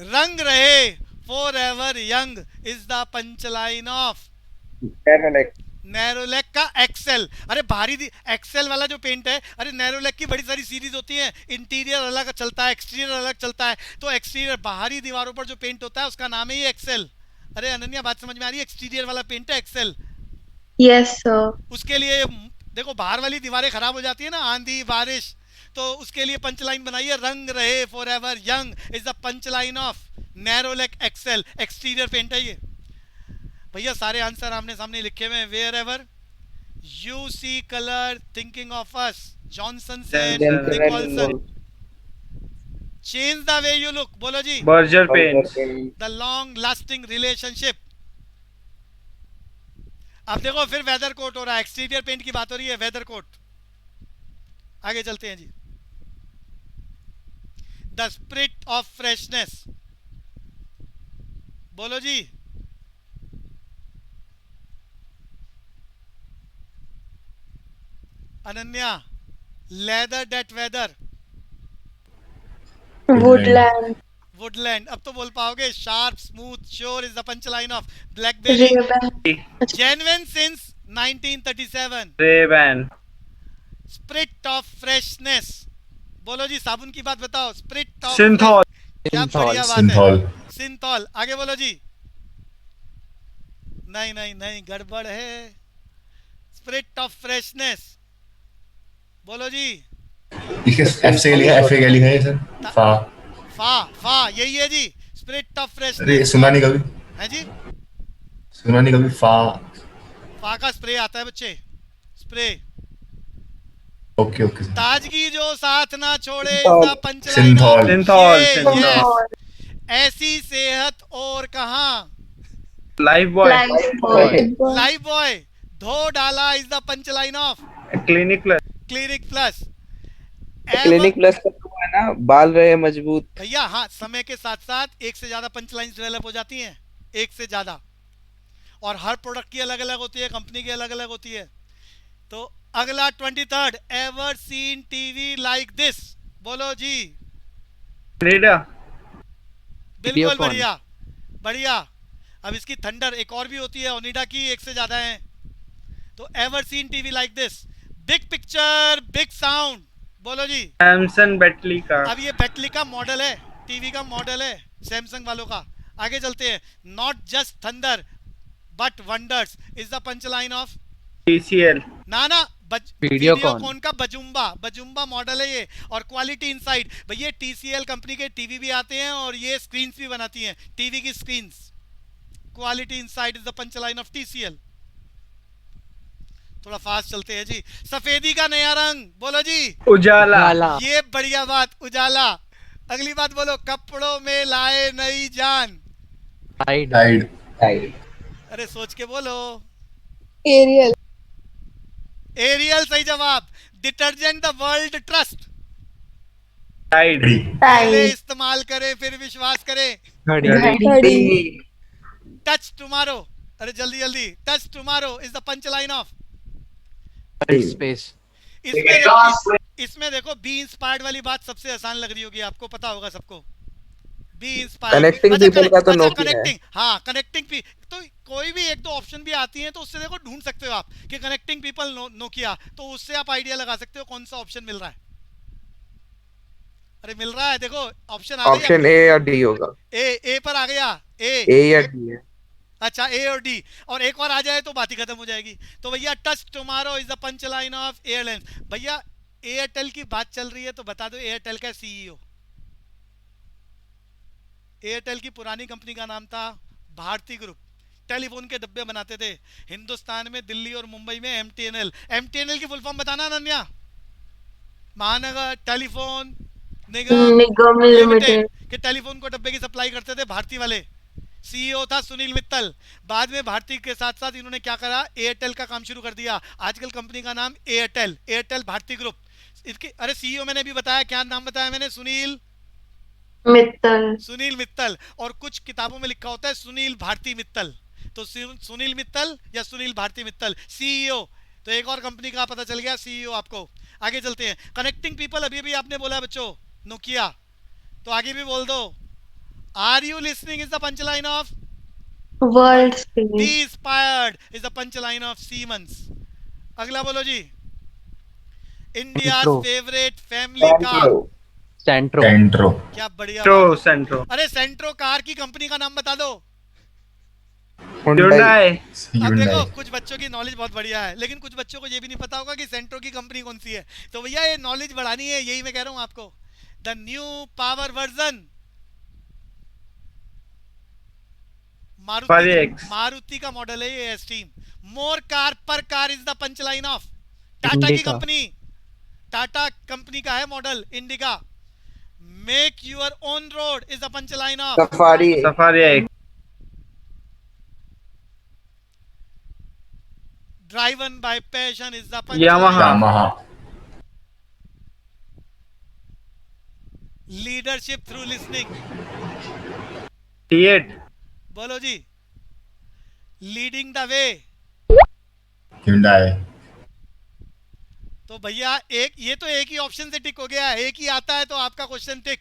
रंग रहे forever young is the punchline of Nerolac का एक्सेल। अरे भारी एक्सेल वाला जो पेंट है, अरे नैरोलैक की बड़ी सारी सीरीज होती है, इंटीरियर अलग चलता है, एक्सटीरियर अलग चलता है। तो एक्सटीरियर बाहरी दीवारों पर जो पेंट होता है उसका नाम है ही एक्सेल। अरे अनन्या बात समझ में आ रही है? एक्सटीरियर वाला पेंट है एक्सेल। Yes sir. उसके लिए देखो बाहर वाली दीवारें खराब हो जाती है ना, आंधी बारिश, तो उसके लिए पंचलाइन बनाइए, रंग रहे forever young is the punchline of Nerolac Excel. Exterior paint है ये। भैया सारे आंसर आमने सामने लिखे हुए हैं। Wherever you see colour thinking of us, Johnson said, Nicholson, change the way you look, बोलो जी, Berger paint, the long lasting relationship. अब देखो फिर वेदर कोट हो रहा है, एक्सटीरियर पेंट की बात हो रही है, वेदर कोट। आगे चलते हैं जी। द स्पिरिट ऑफ फ्रेशनेस, बोलो जी, Ananya, leather that weather, Woodland, Woodland. अब तो बोल पाओगे। Sharp smooth sure is the punch line of BlackBerry, Ray Ban, genuine since 1937, Ray Ban, spirit of freshness, बोलो जी, साबुन की बात बताओ, स्पिरिट ऑफ सिंथॉल, क्या बढ़िया बात सिंथॉल, है, सिंथॉल। आगे बोलो जी, नहीं नहीं नहीं गड़बड़ है, स्पिरिट ऑफ फ्रेशनेस, बोलो जी, एफ से लिखा, एफ क्या लिखा है सर? फा, फा यही है जी, स्पिरिट ऑफ अरे फ्रेशनेस। सुना नहीं कभी, है जी, सुना नहीं कभी। फा, फा का स्प्रे आता है बच्चे, स्प्रे। Okay okay. ताजगी जो साथ ना छोड़े, सिंथॉल, सिंथॉल, सिंथॉल, ऐसी सेहत और कहाँ, लाइफ बॉय, लाइफ बॉय, धो डाला is the punch line of Clinic Plus, Clinic Plus. Clinic Plus का तो है ना, बाल रहे मजबूत। भैया हाँ, समय के साथ साथ एक से ज्यादा पंच लाइन्स डेवलप हो जाती हैं, एक से ज्यादा, और हर प्रोडक्ट की अलग अलग होती है, कंपनी की अलग अलग होती है। तो अगला 23rd, ever seen TV like this, बोलो जी, रेडा, बिल्कुल वीडियोकॉन। बढ़िया बढ़िया। अब इसकी थंडर एक और भी होती है, ओनिडा की एक से ज्यादा है। तो ever seen TV like this, big picture big sound, बोलो जी, सैमसंग बैटली का, अब ये बैटली का मॉडल है, टीवी का मॉडल है सैमसंग वालों का। आगे चलते हैं। Not just thunder but wonders is the punch line of TCL, ना वीडियोकॉन का बजुम्बा मॉडल है ये, और क्वालिटी इनसाइड। भैया TCL कंपनी के टीवी भी आते हैं और ये स्क्रीन्स भी बनाती हैं, टीवी की screens. Quality inside is the punch line of TCL। थोड़ा फास्ट चलते हैं जी। सफेदी का नया रंग, बोलो जी, उजाला, ये बढ़िया बात, उजाला। अगली बात बोलो, कपड़ों में लाए नई जान, टाइड, अरे सोच के बोलो, एरियल, एरियल सही जवाब। Detergent the world trust, Tide, पहले इस्तेमाल करें फिर विश्वास करें। घड़ी, टच टुमारो, अरे जल्दी जल्दी, touch tomorrow is the punch line of space, इसमें देखो बी इंस्पायर्ड वाली बात सबसे आसान लग रही होगी आपको, पता होगा सबको। बी इंस्पायर्ड, कनेक्टिंग पीपल का तो नोकिया है। कनेक्टिंग, हाँ कनेक्टिंग तो कोई भी एक दो ऑप्शन भी आती हैं तो उससे देखो ढूंढ सकते हो आप कि कनेक्टिंग पीपल नोकिया, तो उससे आप आइडिया लगा सकते हो कौन सा ऑप्शन मिल रहा है। अरे मिल रहा है, देखो ऑप्शन आ गया, ऑप्शन ए या डी होगा। ए पर आ गया, ए या डी है। अच्छा ए और डी, और एक और आ जाए तो बात ही खत्म हो जाएगी। तो भैया touch tomorrow is the punch line of airlines. भैया एयरटेल की बात चल रही है तो बता दो एयरटेल का CEO। एयरटेल की पुरानी कंपनी का नाम था भारती ग्रुप, टेलीफोन के डब्बे बनाते थे हिंदुस्तान में, दिल्ली और मुंबई में MTNL। MTNL की फुल फॉर्म बताना अनन्या। महानगर टेलीफोन निगम लिमिटेड, के टेलीफोन को डब्बे की सप्लाई करते थे भारती वाले। CEO था सुनील मित्तल। बाद में भारती के साथ साथ इन्होंने क्या करा, एयरटेल का काम शुरू कर दिया। आजकल कंपनी का नाम एयरटेल, एयरटेल भारती ग्रुप। इसके अरे CEO मैंने भी बताया, क्या नाम बताया मैंने, सुनील मित्तल। और कुछ किताबों में लिखा होता है सुनील भारती मित्तल, तो सुनील मित्तल या सुनील भारती मित्तल CEO। तो एक और कंपनी का पता चल गया CEO आपको। आगे चलते हैं। कनेक्टिंग पीपल अभी अभी आपने बोला बच्चों, नोकिया, तो आगे भी बोल दो। Are you listening is the punch line of world be inspired is the punch line of Siemens. अगला बोलो जी। India favourite family car, Santro, क्या बढ़िया सेंट्रो, अरे सेंट्रो कार की कंपनी का नाम बता दो। Hyundai, अब देखो कुछ बच्चों की नॉलेज बहुत बढ़िया है, लेकिन कुछ बच्चों को ये भी नहीं पता होगा कि सेंट्रो की कंपनी कौन सी है। तो भैया ये नॉलेज बढ़ानी है, यही मैं कह रहा हूं आपको। The new power version X. Maruti का मॉडल है ये Esteem. More car per car is the punch line of Tata की कंपनी, टाटा कंपनी का है model Indica. Make your own road is the punch line of Safari X. Driven by passion is the punch Yamaha. Yamaha. Leadership through listening, T8. बोलो जी। Leading the way, Hyundai. तो भैया ये तो एक ही option से टिक हो गया, एक ही आता है तो आपका क्वेश्चन टिक।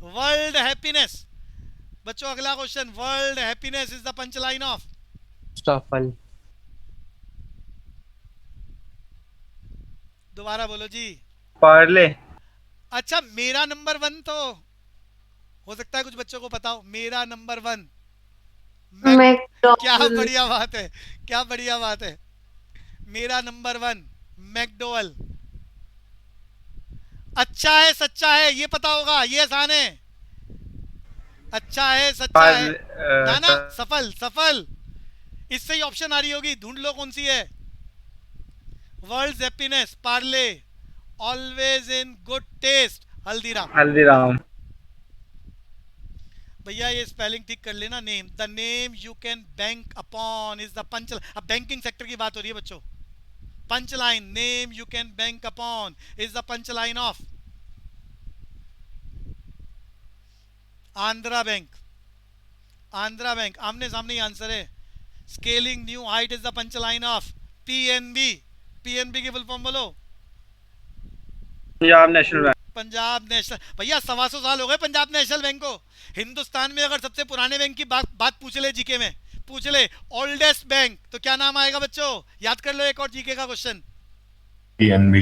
वर्ल्ड हैप्पीनेस, बच्चों अगला question, world happiness is the punch line of Shuffle. दोबारा बोलो जी। Parley. अच्छा मेरा नंबर 1 तो हो सकता है कुछ बच्चों को पता हो। मेरा नंबर 1 क्या बढ़िया बात है, क्या बढ़िया बात है। मेरा नंबर 1 मैकडोवेल। अच्छा है सच्चा है ये पता होगा, ये आसान है। अच्छा है सच्चा है ना ना, सफल सफल, इससे ही ऑप्शन आ रही होगी, ढूंढ लो कौन सी है। World happiness, Parle, always in good taste, Haldiram. भैया ये स्पेलिंग ठीक कर लेना। Name, the name you can bank upon is the punch. अब बैंकिंग सेक्टर की बात हो रही है बच्चों। Punch line, name you can bank upon is the punch line of Andhra bank. Andhra bank आमने सामने ही आंसर है। Scaling new height is the punch line of PNB. PNB की फुल फॉर्म बोलो। Punjab National bank. Punjab national, भैया 125 साल हो गए पंजाब नेशनल बैंक को। हिंदुस्तान में अगर सबसे पुराने बैंक की बात पूछ ले, जीके में पूछ ले ओल्डेस्ट बैंक, तो क्या नाम आएगा बच्चों? याद कर लो एक और जीके का question. PNB.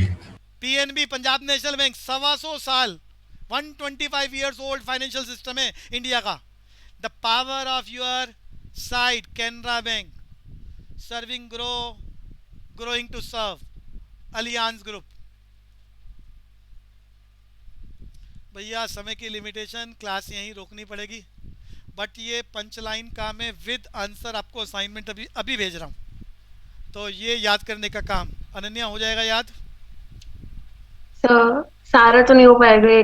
PNB, Punjab National Bank, 125 साल, 125 इयर्स ओल्ड फाइनेंशियल सिस्टम है इंडिया का। The power of your side, Canara Bank, serving growing to serve, Allianz Group. भैया समय की लिमिटेशन, क्लास यहीं रोकनी पड़ेगी, बट ये पंच लाइन का मैं विद आंसर आपको असाइनमेंट अभी भेज रहा हूँ, तो ये याद करने का काम अनन्या हो जाएगा याद। सर सारा तो नहीं हो पाएगा, एक